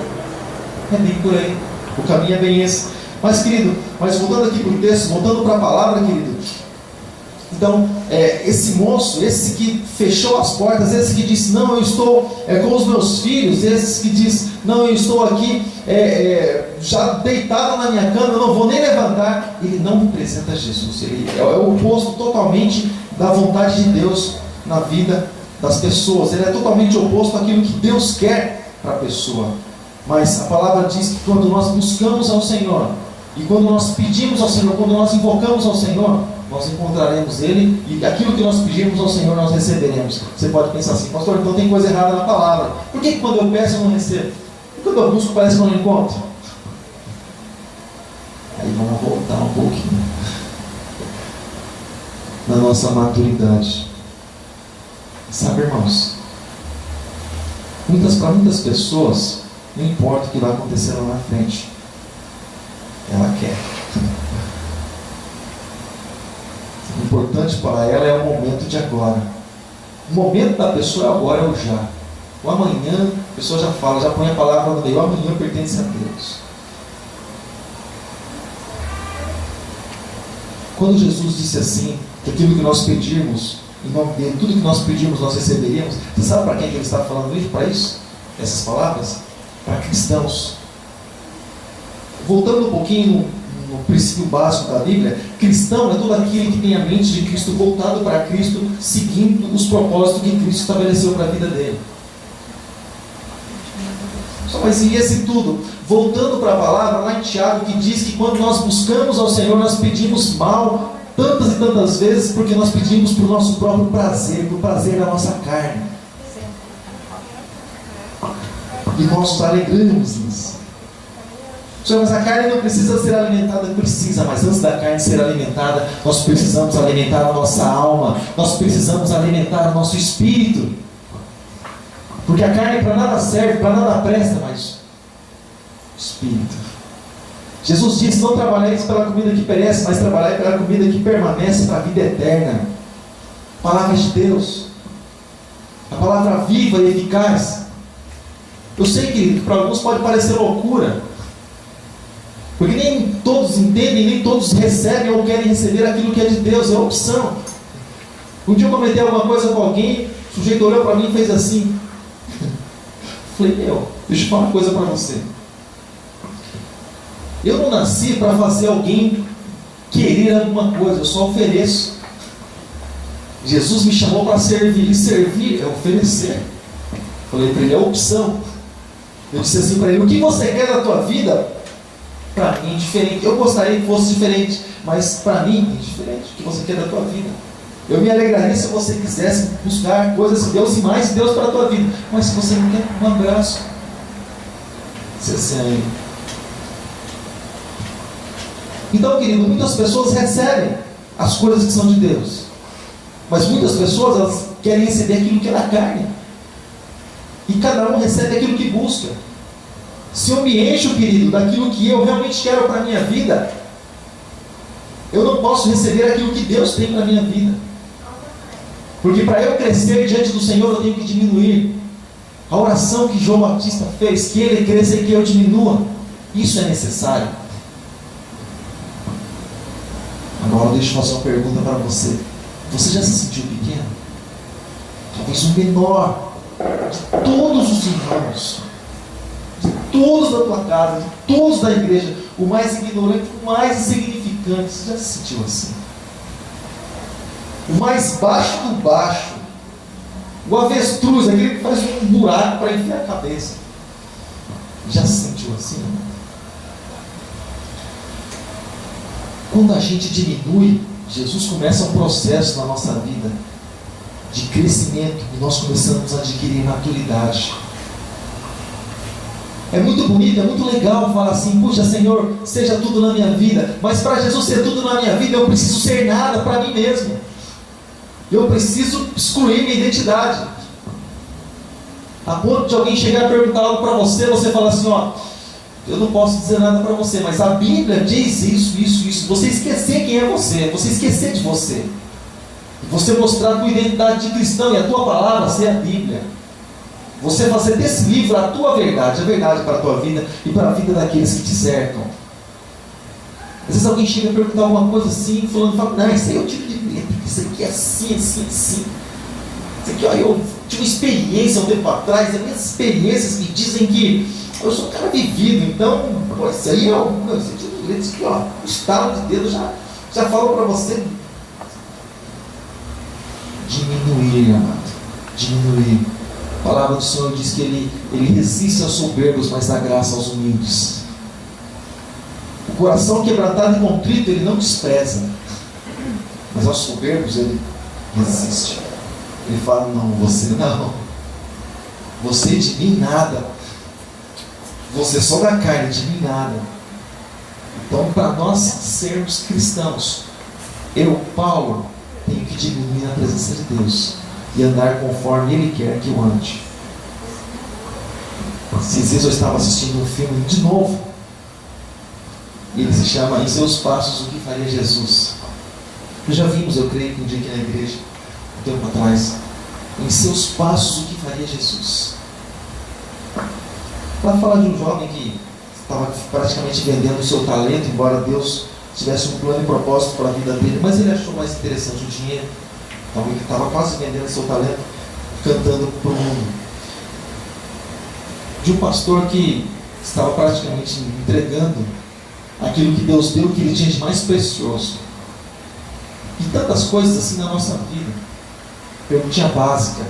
É bem por aí. O caminho é bem esse. Mas, querido, voltando aqui para o texto, voltando para a palavra, querido. Então, esse moço, esse que fechou as portas, esse que disse, não, eu estou com os meus filhos, esse que diz, não, eu estou aqui já deitado na minha cama, eu não vou nem levantar, ele não representa Jesus. Ele é o oposto totalmente da vontade de Deus na vida das pessoas. Ele é totalmente oposto àquilo que Deus quer para a pessoa. Mas a palavra diz que quando nós buscamos ao Senhor, e quando nós pedimos ao Senhor, quando nós invocamos ao Senhor, nós encontraremos Ele, e aquilo que nós pedimos ao Senhor nós receberemos. Você pode pensar assim, pastor, então tem coisa errada na palavra. Por que quando eu peço eu não recebo? E quando eu busco parece que eu não encontro? Aí vamos voltar um pouquinho na nossa maturidade. Sabe, irmãos, para muitas pessoas, não importa o que vai acontecer lá na frente, ela quer. O importante para ela é o momento de agora. O momento da pessoa é agora, é o já. O amanhã, a pessoa já fala, já põe a palavra no meio, o amanhã pertence a Deus. Quando Jesus disse assim, que aquilo que nós pedirmos, em nome dele, tudo que nós pedirmos nós receberíamos, você sabe para quem que ele está falando isso? Para isso? Essas palavras? Para cristãos. Voltando um pouquinho no princípio básico da Bíblia, cristão é todo aquele que tem a mente de Cristo voltado para Cristo, seguindo os propósitos que Cristo estabeleceu para a vida dele. Mas e esse tudo? Voltando para a palavra lá em Tiago, que diz que quando nós buscamos ao Senhor, nós pedimos mal tantas e tantas vezes, porque nós pedimos para o nosso próprio prazer, para o prazer da nossa carne. E nós nos alegramos nisso. Senhor, mas a carne não precisa ser alimentada, precisa, mas antes da carne ser alimentada, nós precisamos alimentar a nossa alma, nós precisamos alimentar o nosso espírito, porque a carne para nada serve, para nada presta, mas o espírito. Jesus disse, não trabalheis pela comida que perece, mas trabalhai pela comida que permanece para a vida eterna. Palavra de Deus, a palavra viva e eficaz. Eu sei que para alguns pode parecer loucura, porque nem todos entendem, nem todos recebem ou querem receber aquilo que é de Deus, é opção. Um dia eu comentei alguma coisa com alguém, o sujeito olhou para mim e fez assim. Falei, deixa eu falar uma coisa para você. Eu não nasci para fazer alguém querer alguma coisa, eu só ofereço. Jesus me chamou para servir, e servir é oferecer. Falei para ele, é opção. Eu disse assim para ele, o que você quer da tua vida? Para mim é diferente. Eu gostaria que fosse diferente, mas para mim é diferente. O que você quer da tua vida? Eu me alegraria se você quisesse buscar coisas de Deus e mais de Deus para a tua vida. Mas se você não quer, um abraço. Você sente. Então, querido, muitas pessoas recebem as coisas que são de Deus, mas muitas pessoas elas querem receber aquilo que é da carne. E cada um recebe aquilo que busca. Se eu me encho, querido, daquilo que eu realmente quero para a minha vida, eu não posso receber aquilo que Deus tem para a minha vida. Porque para eu crescer diante do Senhor, eu tenho que diminuir. A oração que João Batista fez, que ele cresça e que eu diminua, isso é necessário. Agora deixa eu fazer uma pergunta para você. Você já se sentiu pequeno? Talvez o menor de todos os irmãos, de todos da tua casa, de todos da igreja, o mais ignorante, o mais insignificante. Você já se sentiu assim? O mais baixo do baixo, o avestruz, aquele que faz um buraco para enfiar a cabeça. Já se sentiu assim? Quando a gente diminui, Jesus começa um processo na nossa vida de crescimento e nós começamos a adquirir maturidade. É muito bonito, é muito legal falar assim, puxa Senhor, seja tudo na minha vida, mas para Jesus ser tudo na minha vida, eu preciso ser nada para mim mesmo. Eu preciso excluir minha identidade. A ponto de alguém chegar a perguntar algo para você, você fala assim, eu não posso dizer nada para você, mas a Bíblia diz isso. Você esquecer quem é você esquecer de você. Você mostrar a tua identidade de cristão e a tua palavra ser a Bíblia. Você fazer desse livro a tua verdade, a verdade para a tua vida e para a vida daqueles que te cercam. Às vezes alguém chega a perguntar alguma coisa assim, falando, não, isso aí é o tipo de vida, isso aqui é assim, assim, assim. Isso aqui, ó, eu tive uma experiência um tempo atrás, as minhas experiências me dizem que eu sou um cara vivido, então, pô, isso aí é esse tipo de vida, isso aqui, ó, o estalo de dedo já falou para você. Diminuir, amado, diminuir. A palavra do Senhor diz que Ele resiste aos soberbos, mas dá graça aos humildes. O coração quebrantado e contrito Ele não despreza, mas aos soberbos Ele resiste. Ele fala, não, você de mim nada, você só da carne, de mim nada. Então, para nós sermos cristãos, eu, Paulo, tenho que diminuir na presença de Deus e andar conforme Ele quer que eu ande. Esses dias eu estava assistindo um filme de novo, e ele se chama Em Seus Passos, o que faria Jesus? Nós já vimos, eu creio, um dia aqui na igreja, um tempo atrás. Em seus passos, o que faria Jesus? Para falar de um jovem que estava praticamente vendendo o seu talento, embora Deus tivesse um plano e propósito para a vida dele, mas ele achou mais interessante o dinheiro. Então ele estava quase vendendo o seu talento, cantando para o mundo. De um pastor que estava praticamente entregando aquilo que Deus deu, que ele tinha de mais precioso. E tantas coisas assim na nossa vida. Perguntinha básica.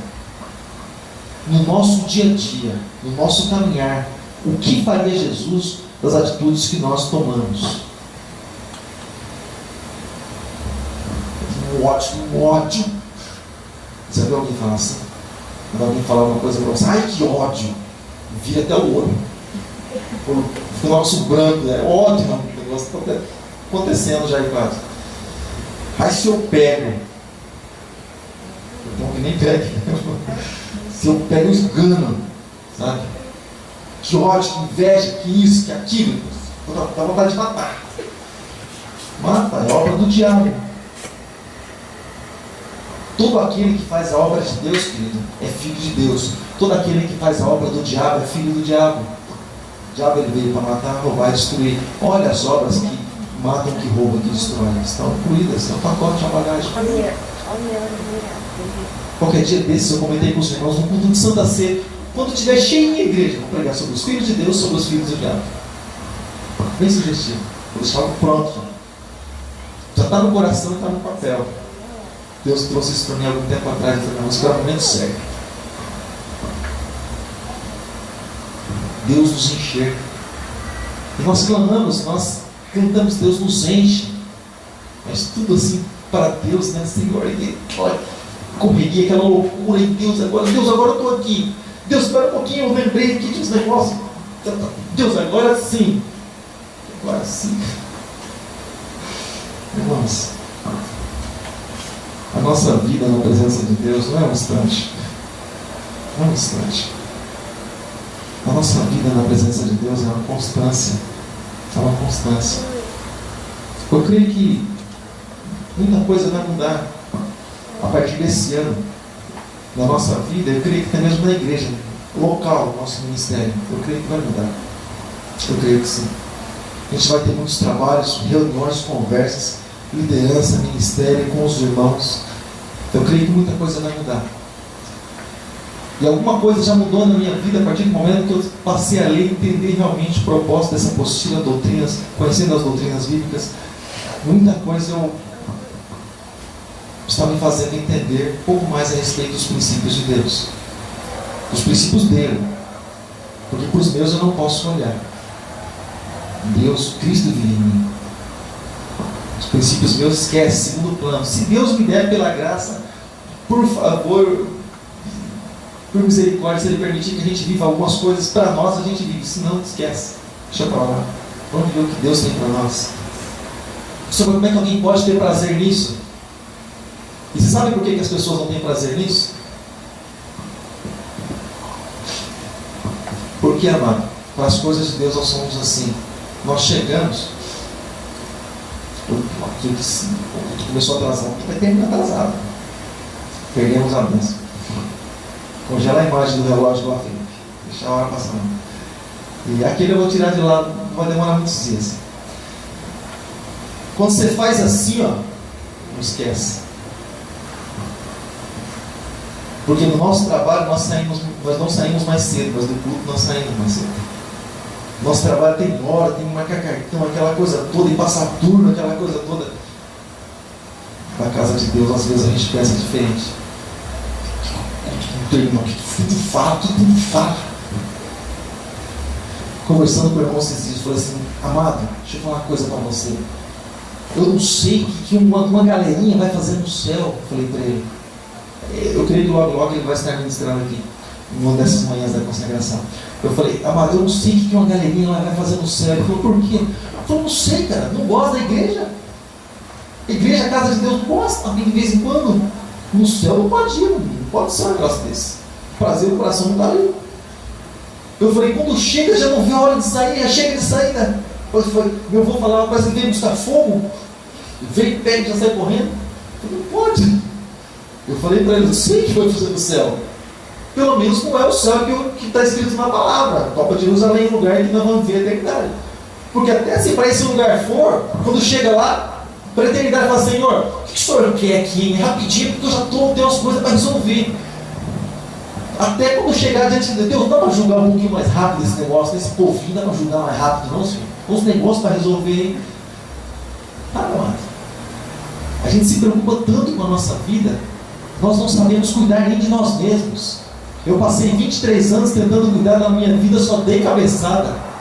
No nosso dia a dia, no nosso caminhar, o que faria Jesus das atitudes que nós tomamos? Um ódio. Você vê alguém falar assim? Quando alguém falar uma coisa para você, ai que ódio! Vira até o olho. Fica o nosso branco, né? Ódio, não. O negócio está acontecendo já em casa. Ai se eu pego. Então que nem pegue. Se eu pego, eu esgano. Sabe? Que ódio, que inveja, que isso, que aquilo. Dá vontade de matar. Mata, é obra do diabo. Todo aquele que faz a obra de Deus, querido, é filho de Deus. Todo aquele que faz a obra do diabo é filho do diabo. O diabo ele veio para matar, roubar e destruir. Olha as obras que matam, que roubam, que destroem. Estão incluídas, é um pacote, uma bagagem. Qualquer dia desses eu comentei com os irmãos no culto de Santa Ceia. Quando estiver cheio em igreja, vou pregar sobre os filhos de Deus, sobre os filhos do diabo. Bem sugestivo. Vou deixar algo pronto. Já está no coração e está no papel. Deus trouxe isso para mim há algum tempo atrás. Eu falei, não, isso é o momento certo. Deus nos enxerga. E nós clamamos, nós cantamos, Deus nos enche. Mas tudo assim para Deus, né, Senhor? E, olha, correria, aquela loucura em Deus, agora eu estou aqui. Deus, espera um pouquinho, eu lembrei aqui de uns negócios. Deus, agora sim. Agora sim. Irmãos, a nossa vida na presença de Deus não é um instante. Não é um instante. A nossa vida na presença de Deus é uma constância. É uma constância. Eu creio que muita coisa vai mudar a partir desse ano na nossa vida. Eu creio que até mesmo na igreja local, no nosso ministério. Eu creio que vai mudar. Eu creio que sim. A gente vai ter muitos trabalhos, reuniões, conversas, liderança, ministério com os irmãos. Eu creio que muita coisa vai mudar. E alguma coisa já mudou na minha vida a partir do momento que eu passei a ler e entender realmente o propósito dessa apostila, doutrinas, conhecendo as doutrinas bíblicas. Muita coisa está me fazendo entender um pouco mais a respeito dos princípios de Deus. Os princípios dele. Porque para os meus eu não posso olhar. Deus, Cristo vive em mim. Os princípios meus esquece, segundo plano. Se Deus me der pela graça, por favor, por misericórdia, se Ele permitir que a gente viva algumas coisas para nós, a gente vive. Se não, esquece. Deixa para lá. Vamos ver o que Deus tem para nós. Sobre como é que alguém pode ter prazer nisso? E você sabe por que as pessoas não têm prazer nisso? Porque, amado, para as coisas de Deus nós somos assim. Nós chegamos, começou a atrasar, vai terminar atrasado. Perdemos a bênção. Congela a imagem do relógio lá, Felipe. Deixa a hora passando. E aquele eu vou tirar de lado, não vai demorar muitos dias. Quando você faz assim, ó, não esquece. Porque no nosso trabalho nós não saímos mais cedo, mas do culto nós saímos mais cedo. Nosso trabalho tem hora, tem que marcar cartão, aquela coisa toda, e passar turno, aquela coisa toda. Na casa de Deus, às vezes a gente pensa diferente. Tudo fato. Conversando com o irmão esses dias, falei assim: amado, deixa eu falar uma coisa para você. Eu não sei o que uma galerinha vai fazer no céu. Falei para ele. Eu creio que logo ele vai estar ministrando aqui, em uma dessas manhãs da consagração. Eu falei: amado, eu não sei o que uma galerinha lá vai fazer no céu. Ele falou: por quê? Eu falei: não sei, cara, não gosta da igreja. Igreja, casa de Deus, gosta, de vez em quando. No céu não pode ir, não pode ser um negócio desse. Prazer do coração não está ali. Eu falei: quando chega, já não vê a hora de sair, já chega de sair, né? Eu falei: meu avô falava, parece que veio buscar fogo, veio, pega e já sai correndo. Eu falei: não pode. Eu falei para ele: não sei o que vai fazer no céu. Pelo menos não é o céu que está escrito na palavra. Topa de Jerusalém é um lugar que nós vamos ver a eternidade. Porque até se para esse lugar for, quando chega lá, para a eternidade, fala: Senhor, o que o Senhor quer aqui? Rapidinho, porque eu já tenho umas coisas para resolver. Até quando chegar diante de Deus, dá para julgar um pouquinho mais rápido esse negócio, esse povinho, dá para julgar mais rápido, não, Senhor? Uns negócios para resolver, hein? Amado. A gente se preocupa tanto com a nossa vida, nós não sabemos cuidar nem de nós mesmos. Eu passei 23 anos tentando cuidar da minha vida, só dei cabeçada.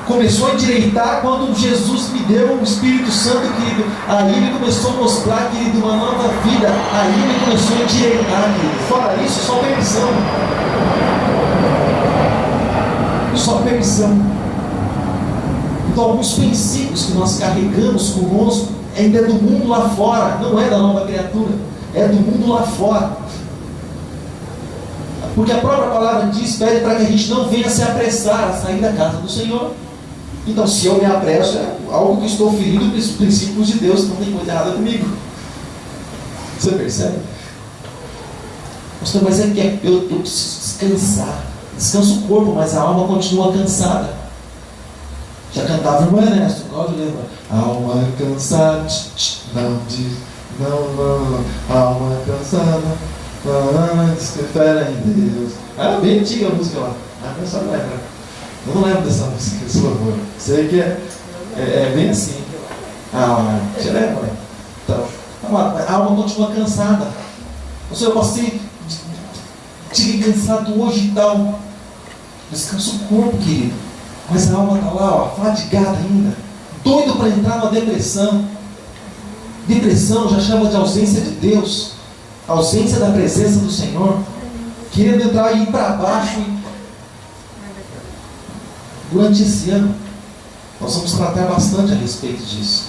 Começou a endireitar quando Jesus me deu o Espírito Santo, querido. Aí Ele começou a mostrar, querido, uma nova vida. Aí Ele começou a endireitar, querido. Fora isso, só permissão. Só permissão. Então, alguns princípios que nós carregamos conosco ainda é do mundo lá fora, não é da nova criatura, é do mundo lá fora. Porque a própria palavra diz, pede para que a gente não venha se apressar a sair da casa do Senhor. Então, se eu me apresso, é algo que estou ferindo os princípios de Deus, não tem coisa errada comigo. Você percebe? Pastor, mas é que eu preciso descansar. Descansa o corpo, mas a alma continua cansada. Já cantava o irmão Ernesto, Cláudio lembra? Alma cansada, não diz, não, alma cansada, espera em Deus. Era bem antiga a música lá. A pessoa não lembra. Eu não lembro dessa música, por favor. Sei que é bem assim. Você lembra? Então, a alma continua cansada. Ou seja, eu passei, tive cansado hoje e tal. Descansa o corpo, querido. Mas a alma está lá, ó, fadigada ainda. Doido para entrar numa depressão. Depressão já chama de ausência de Deus. Ausência da presença do Senhor. Querendo entrar e ir para baixo. Durante esse ano, nós vamos tratar bastante a respeito disso.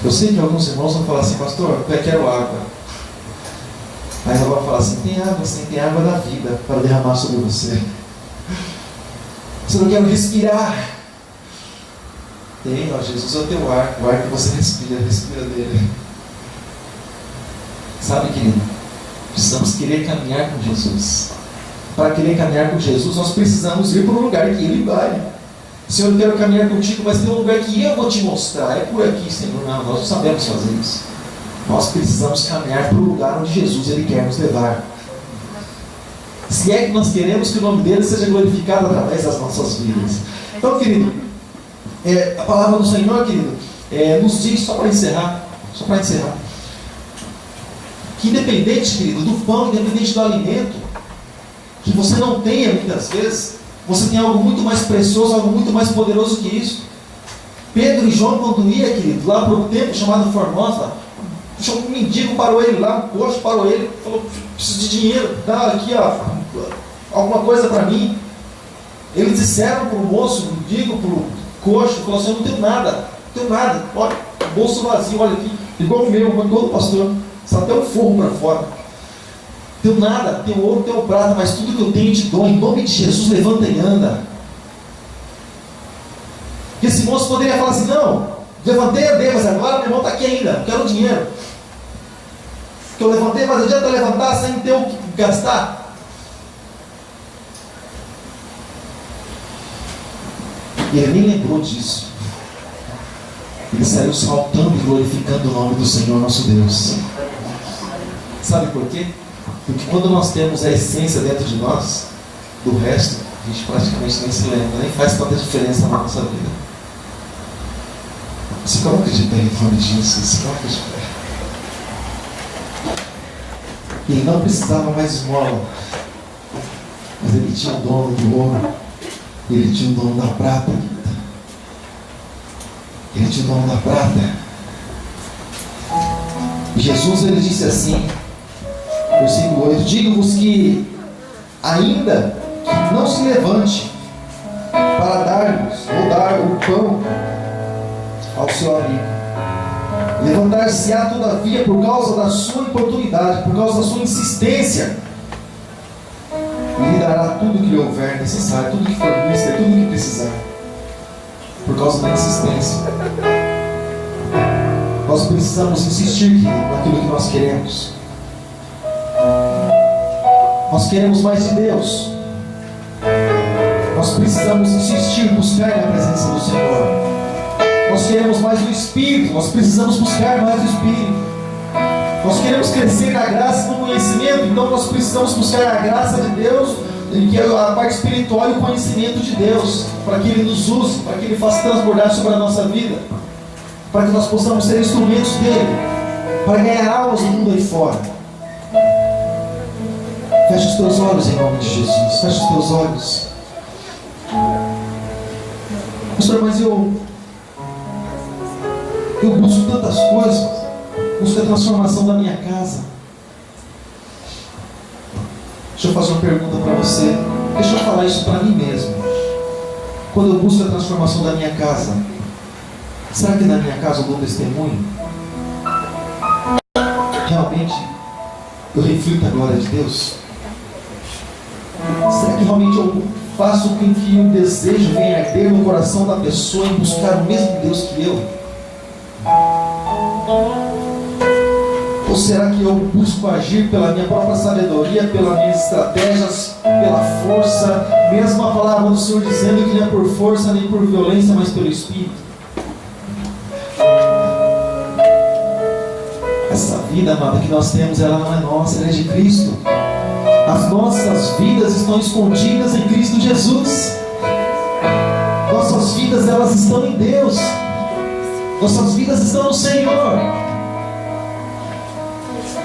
Eu sei que alguns irmãos vão falar assim: pastor, eu quero água. Mas eu vou falar assim: tem água, sim, tem água da vida para derramar sobre você. Você não quer respirar? Tem, ó, Jesus é o teu ar, o ar que você respira dele. Sabe, querido, precisamos querer caminhar com Jesus. Para querer caminhar com Jesus, nós precisamos ir para o lugar que Ele vai. Senhor, eu quero caminhar contigo, mas tem um lugar que eu vou te mostrar. É por aqui, Senhor. Não, nós não sabemos fazer isso. Nós precisamos caminhar para o lugar onde Jesus Ele quer nos levar. Se é que nós queremos que o nome dele seja glorificado através das nossas vidas. Então, querido, a palavra do Senhor, querido, nos diz, só para encerrar, que independente, querido, do pão, independente do alimento, que você não tenha muitas vezes, você tem algo muito mais precioso, algo muito mais poderoso que isso. Pedro e João, quando ia, querido, lá para o templo chamado Formosa, um mendigo parou ele lá, um coxo parou ele, falou: preciso de dinheiro, dá aqui, ó, alguma coisa para mim. Eles disseram para o moço, o mendigo, para o coxo, falou assim: eu não tenho nada, olha, bolso vazio, olha aqui, igual o meu, igual do pastor, só até um forro para fora. Tenho nada, tenho ouro, tenho prata, mas tudo que eu tenho te dou, em nome de Jesus, levanta e anda. E esse moço poderia falar assim: não, levantei e andei, mas agora meu irmão está aqui ainda, eu quero dinheiro. Que eu levantei, mas adianta levantar sem ter o que gastar? E ele nem lembrou disso. Ele saiu saltando e glorificando o nome do Senhor nosso Deus. Sabe por quê? Porque quando nós temos a essência dentro de nós, do resto, a gente praticamente nem se lembra, nem faz tanta diferença na nossa vida. Você coloca de pé em nome de Jesus, você coloca de pé. Ele não precisava mais esmola, mas ele tinha o dono do ouro, ele tinha o dono da prata. Ele tinha o dono da prata. E Jesus, ele disse assim, versículo 8: digo-vos que ainda que não se levante para dar-vos ou dar o pão ao seu amigo, levantar-se-á todavia por causa da sua importunidade, por causa da sua insistência, e lhe dará tudo que lhe houver necessário, tudo que for mister, tudo que precisar, por causa da insistência. Nós precisamos insistir naquilo que nós queremos. Nós queremos mais de Deus. Nós precisamos insistir, buscar na presença do Senhor. Nós queremos mais do Espírito, nós precisamos buscar mais do Espírito. Nós queremos crescer na graça e no conhecimento, então nós precisamos buscar a graça de Deus, que é a parte espiritual e o conhecimento de Deus, para que Ele nos use, para que Ele faça transbordar sobre a nossa vida, para que nós possamos ser instrumentos dEle, para ganhar almas no mundo aí fora. Feche os teus olhos em nome de Jesus, feche os teus olhos. Pastor, mas eu busco tantas coisas, busco a transformação da minha casa. Deixa eu fazer uma pergunta para você. Deixa eu falar isso para mim mesmo. Quando eu busco a transformação da minha casa, será que na minha casa eu dou testemunho? Realmente eu reflito a glória de Deus? Será que realmente eu faço com que o desejo venha arder no coração da pessoa em buscar o mesmo Deus que eu? Ou será que eu busco agir pela minha própria sabedoria, pelas minhas estratégias, pela força, mesmo a palavra do Senhor dizendo que não é por força nem por violência, mas pelo Espírito? Essa vida, amada, que nós temos, ela não é nossa, ela é de Cristo. As nossas vidas estão escondidas em Cristo Jesus. Nossas vidas, elas estão em Deus. Nossas vidas estão no Senhor.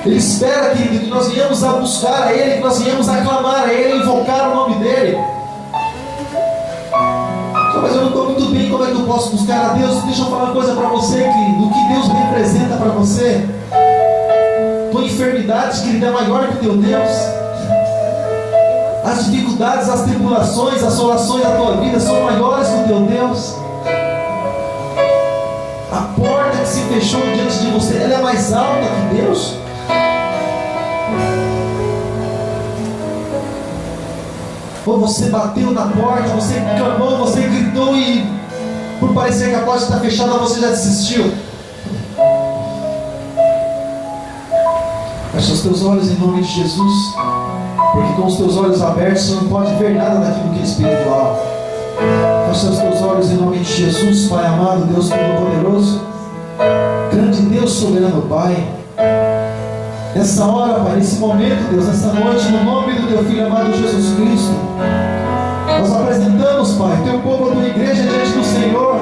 Ele espera, querido, que nós venhamos a buscar a Ele, que nós venhamos a clamar a Ele, invocar o nome dEle. Mas eu não estou muito bem, como é que eu posso buscar a Deus? Deixa eu falar uma coisa para você, querido. O que Deus representa para você? Tua enfermidade, querido, é maior que o teu Deus. As dificuldades, as tribulações, as assolações da tua vida são maiores que o teu Deus. A porta que se fechou diante de você, ela é mais alta que Deus. Ou você bateu na porta, você clamou, você gritou e por parecer que a porta está fechada, você já desistiu. Fecha os teus olhos em nome de Jesus, porque com os teus olhos abertos você não pode ver nada daquilo que é espiritual. Fecha os teus olhos em nome de Jesus, Pai amado, Deus Todo-Poderoso, grande Deus soberano Pai. Nessa hora, Pai, nesse momento, Deus, nessa noite, no nome do Teu Filho amado Jesus Cristo, nós apresentamos, Pai, Teu povo, a Tua igreja diante do Senhor,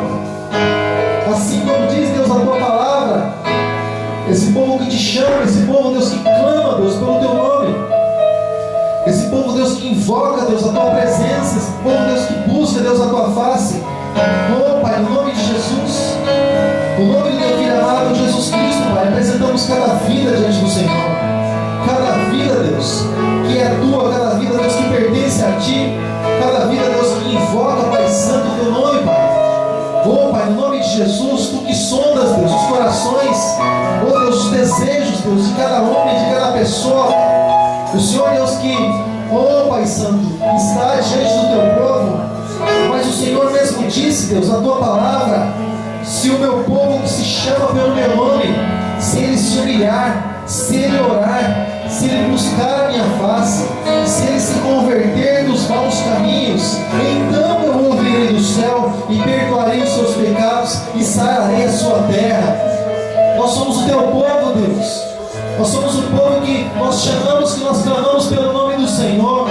assim como diz, Deus, a Tua palavra, esse povo que Te chama, esse povo, Deus, que clama, Deus, pelo Teu nome, esse povo, Deus, que invoca, Deus, a Tua presença, esse povo, Deus, que busca, Deus, a Tua face. Oh, Pai, no nome de Jesus, no nome do Teu Filho amado, Jesus Cristo, Pai, apresentamos cada vida diante do Senhor, cada vida, Deus, que é Tua, cada vida, Deus, que pertence a Ti, cada vida, Deus, que invoca, Pai Santo, o Teu nome, Pai. Oh, Pai, no nome de Jesus, Tu que sondas, Deus, os corações, oh, Deus, os desejos, Deus, de cada homem, de cada pessoa, o Senhor, Deus, que, oh, Pai Santo, está diante do Teu povo, mas o Senhor mesmo disse, Deus, na Tua palavra, se o meu povo que se chama pelo meu nome, se ele se humilhar, se ele orar, se ele buscar a minha face, se ele se converter dos maus caminhos, então eu ouvirei do céu e perdoarei os seus pecados e sararei a sua terra. Nós somos o teu povo, Deus. Nós somos o povo que nós chamamos, que nós clamamos pelo nome do Senhor.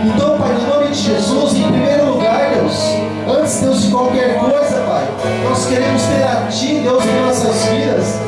Então, Pai, no nome de Jesus, em primeiro lugar, Deus, antes, Deus, de qualquer coisa, Pai, nós queremos ter a Ti, Deus, em nossas vidas.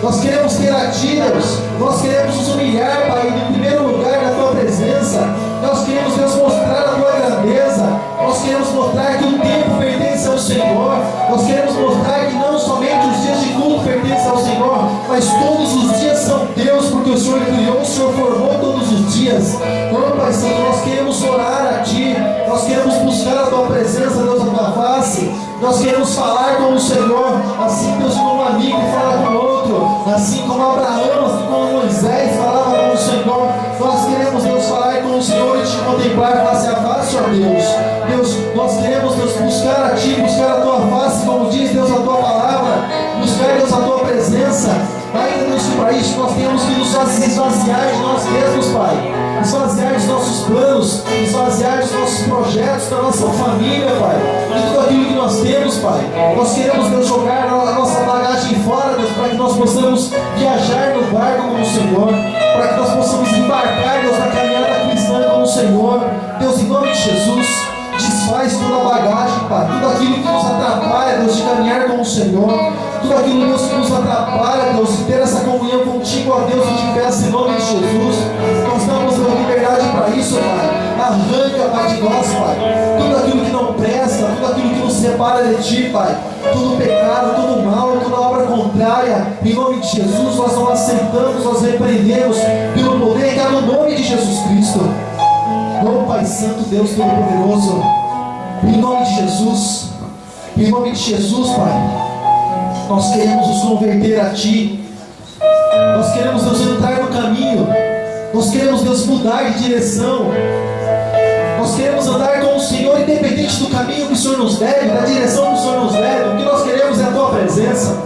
Nós queremos ter a Ti, Deus. Nós queremos nos humilhar, Pai, em primeiro lugar na Tua presença. Nós queremos, Deus, mostrar a Tua grandeza. Nós queremos mostrar que o tempo pertence ao Senhor. Nós queremos mostrar que não somente os dias de culto pertencem ao Senhor, mas todos os dias são Deus, porque o Senhor criou, o Senhor formou todos os dias. Oh, Pai Santo, nós queremos orar a Ti. Nós queremos buscar a Tua presença, Deus, na Tua face. Nós queremos falar com o Senhor, assim, Deus, como um amigo fala com o outro, assim como Abraão, assim como Moisés falava com o Senhor. Nós queremos, Deus, falar com o Senhor e Te contemplar face a face, ó Deus. Deus, nós queremos, Deus, buscar a Ti, buscar a Tua face, como diz, Deus, a Tua palavra, buscar, Deus, a Tua presença. Ainda, Deus, que para isso nós temos que nos esvaziar de nós mesmos, Pai. Esvaziar dos nossos planos, esvaziar dos nossos projetos, da nossa família, Pai, de tudo aquilo que nós temos, Pai. Nós queremos, Deus, jogar a nossa bagagem fora, Deus, para que nós possamos viajar no barco com o Senhor, para que nós possamos embarcar, Deus, na caminhada cristã com o Senhor. Deus, em nome de Jesus, desfaz toda a bagagem, Pai, tudo aquilo que nos atrapalha, Deus, de caminhar com o Senhor, tudo aquilo, Deus, que nos atrapalha, Deus, de ter essa comunhão contigo, ó Deus, eu te peço em nome de Jesus. Nós damos a liberdade para isso, Pai. Arranca, Pai, de nós, Pai, tudo aquilo que não presta, tudo aquilo que nos separa de Ti, Pai, todo pecado, todo mal, toda obra contrária, em nome de Jesus, nós não aceitamos, nós repreendemos pelo poder que há no nome de Jesus Cristo. Oh, Pai Santo, Deus Todo-Poderoso, em nome de Jesus, em nome de Jesus, Pai, nós queremos nos converter a Ti. Nós queremos, Deus, entrar no caminho. Nós queremos, Deus, mudar de direção. Nós queremos andar com o Senhor, independente do caminho que o Senhor nos deve, da direção que o Senhor nos deve. O que nós queremos é a Tua presença.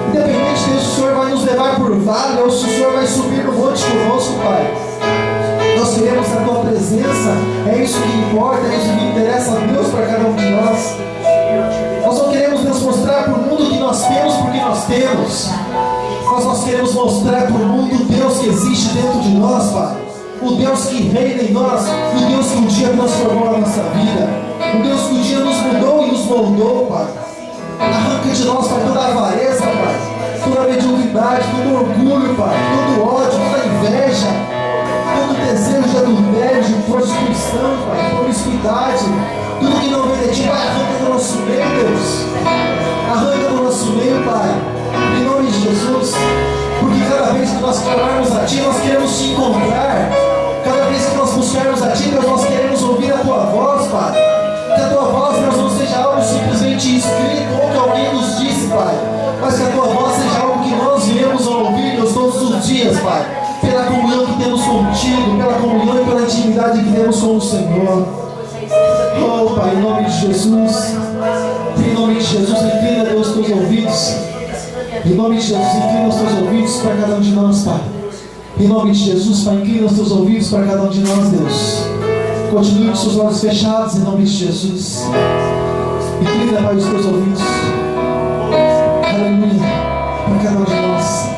Independente, Deus, se o Senhor vai nos levar por vale ou se o Senhor vai subir no monte conosco, Pai. Nós queremos a Tua presença. É isso que importa, é isso que interessa a Deus para cada um de nós. Nós não queremos, Deus, mostrar para o mundo que nós temos porque nós temos. Mas nós queremos mostrar para o mundo o Deus que existe dentro de nós, Pai. O Deus que reina em nós, o Deus que um dia transformou a nossa vida, o Deus que um dia nos mudou e nos moldou, Pai. Arranca de nós, Pai, toda a avareza, Pai, toda a mediocridade, todo orgulho, Pai, todo ódio, toda inveja, todo desejo de adultério, de prostituição, Pai, promiscuidade, tudo que não vem de Ti, Pai, arranca do nosso meio, Deus. Arranca do nosso meio, Pai, em nome de Jesus. Porque cada vez que nós clamarmos a Ti, nós queremos Te encontrar. Cada vez que nós buscarmos a Ti, Deus, nós queremos ouvir a Tua voz, Pai. Que a Tua voz, Deus, não seja algo simplesmente escrito ou que alguém nos disse, Pai, mas que a Tua voz seja algo que nós viemos a ouvir, Deus, todos os dias, Pai, pela comunhão que temos contigo, pela comunhão e pela intimidade que temos com o Senhor. Oh, Pai, em nome de Jesus, em nome de Jesus, inclina, Deus, os Teus ouvidos. Em nome de Jesus, inclina os Teus ouvidos para cada um de nós, Pai. Em nome de Jesus, Pai, inclina os Teus ouvidos para cada um de nós, Deus. Continue com seus olhos fechados, em nome de Jesus. Inclina, Pai, os Teus ouvidos. Aleluia, para cada um de nós.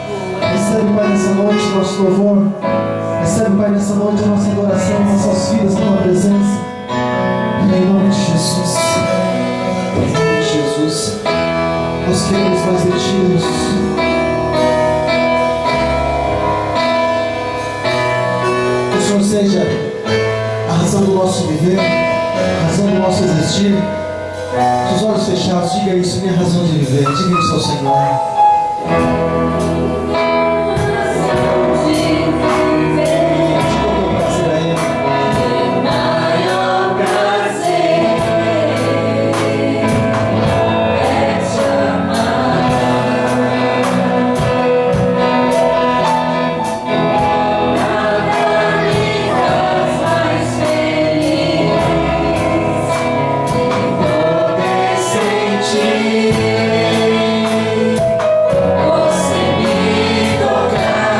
Recebe, Pai, nessa noite o nosso louvor. Recebe, Pai, nessa noite a nossa adoração, nossas vidas na Tua presença. Em nome de Jesus. Em nome de Jesus. Nós queremos mais de Ti, Deus. Que o Senhor seja a razão do nosso viver, a razão do nosso existir. Com os olhos fechados, diga isso, minha razão de viver. Diga isso ao Senhor. Você me tocar.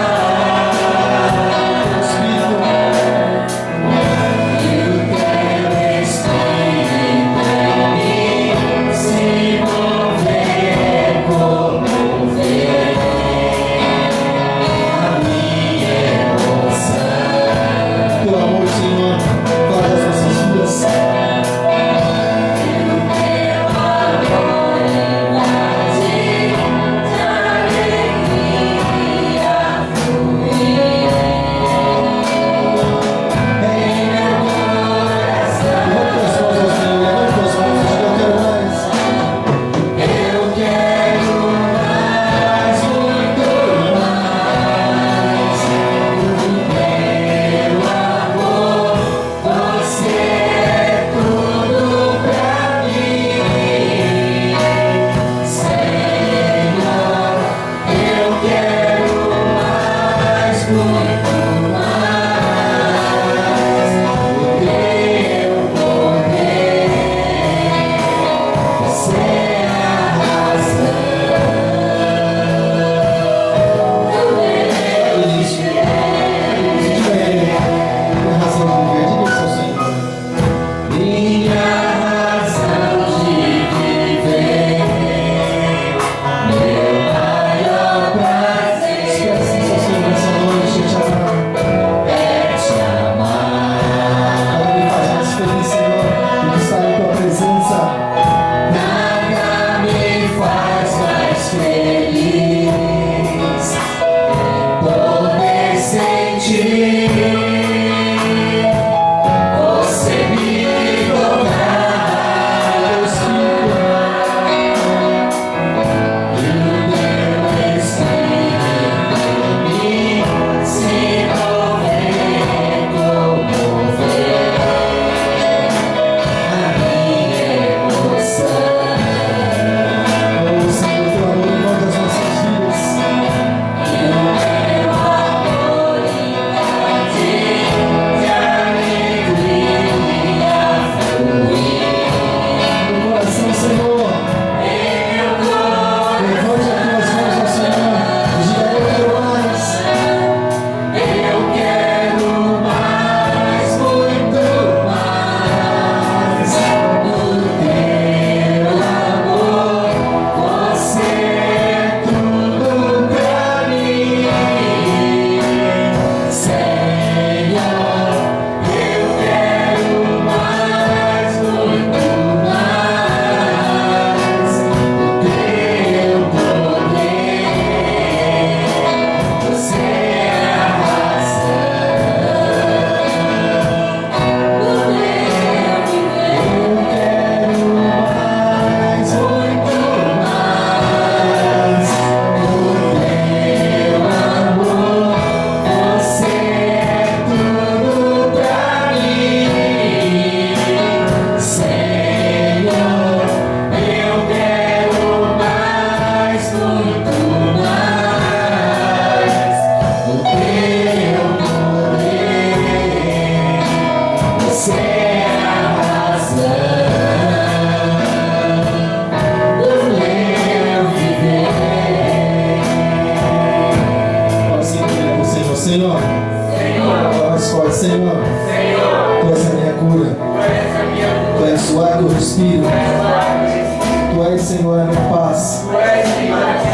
Senhor, a minha paz.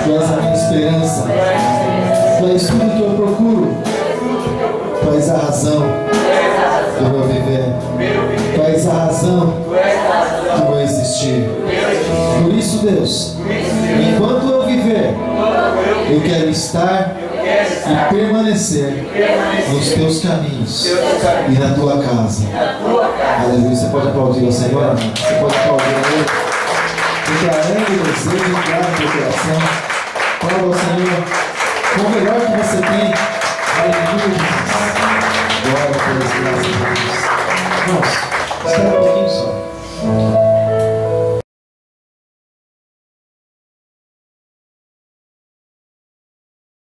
Tu és a minha esperança. Tu és tudo que eu procuro. Tu és a razão do meu viver. Tu és a razão do meu existir. Por isso, Deus, enquanto eu viver, eu quero estar e permanecer nos teus caminhos e na tua casa. Aleluia. Você pode aplaudir ao Senhor, amado? Você pode aplaudir a Ele, declarando o desejo claro do teu coração. Fala ao Senhor com o melhor que você tem. Aleluia. Glória a Deus, graças a Deus. Irmãos, espera um pouquinho só.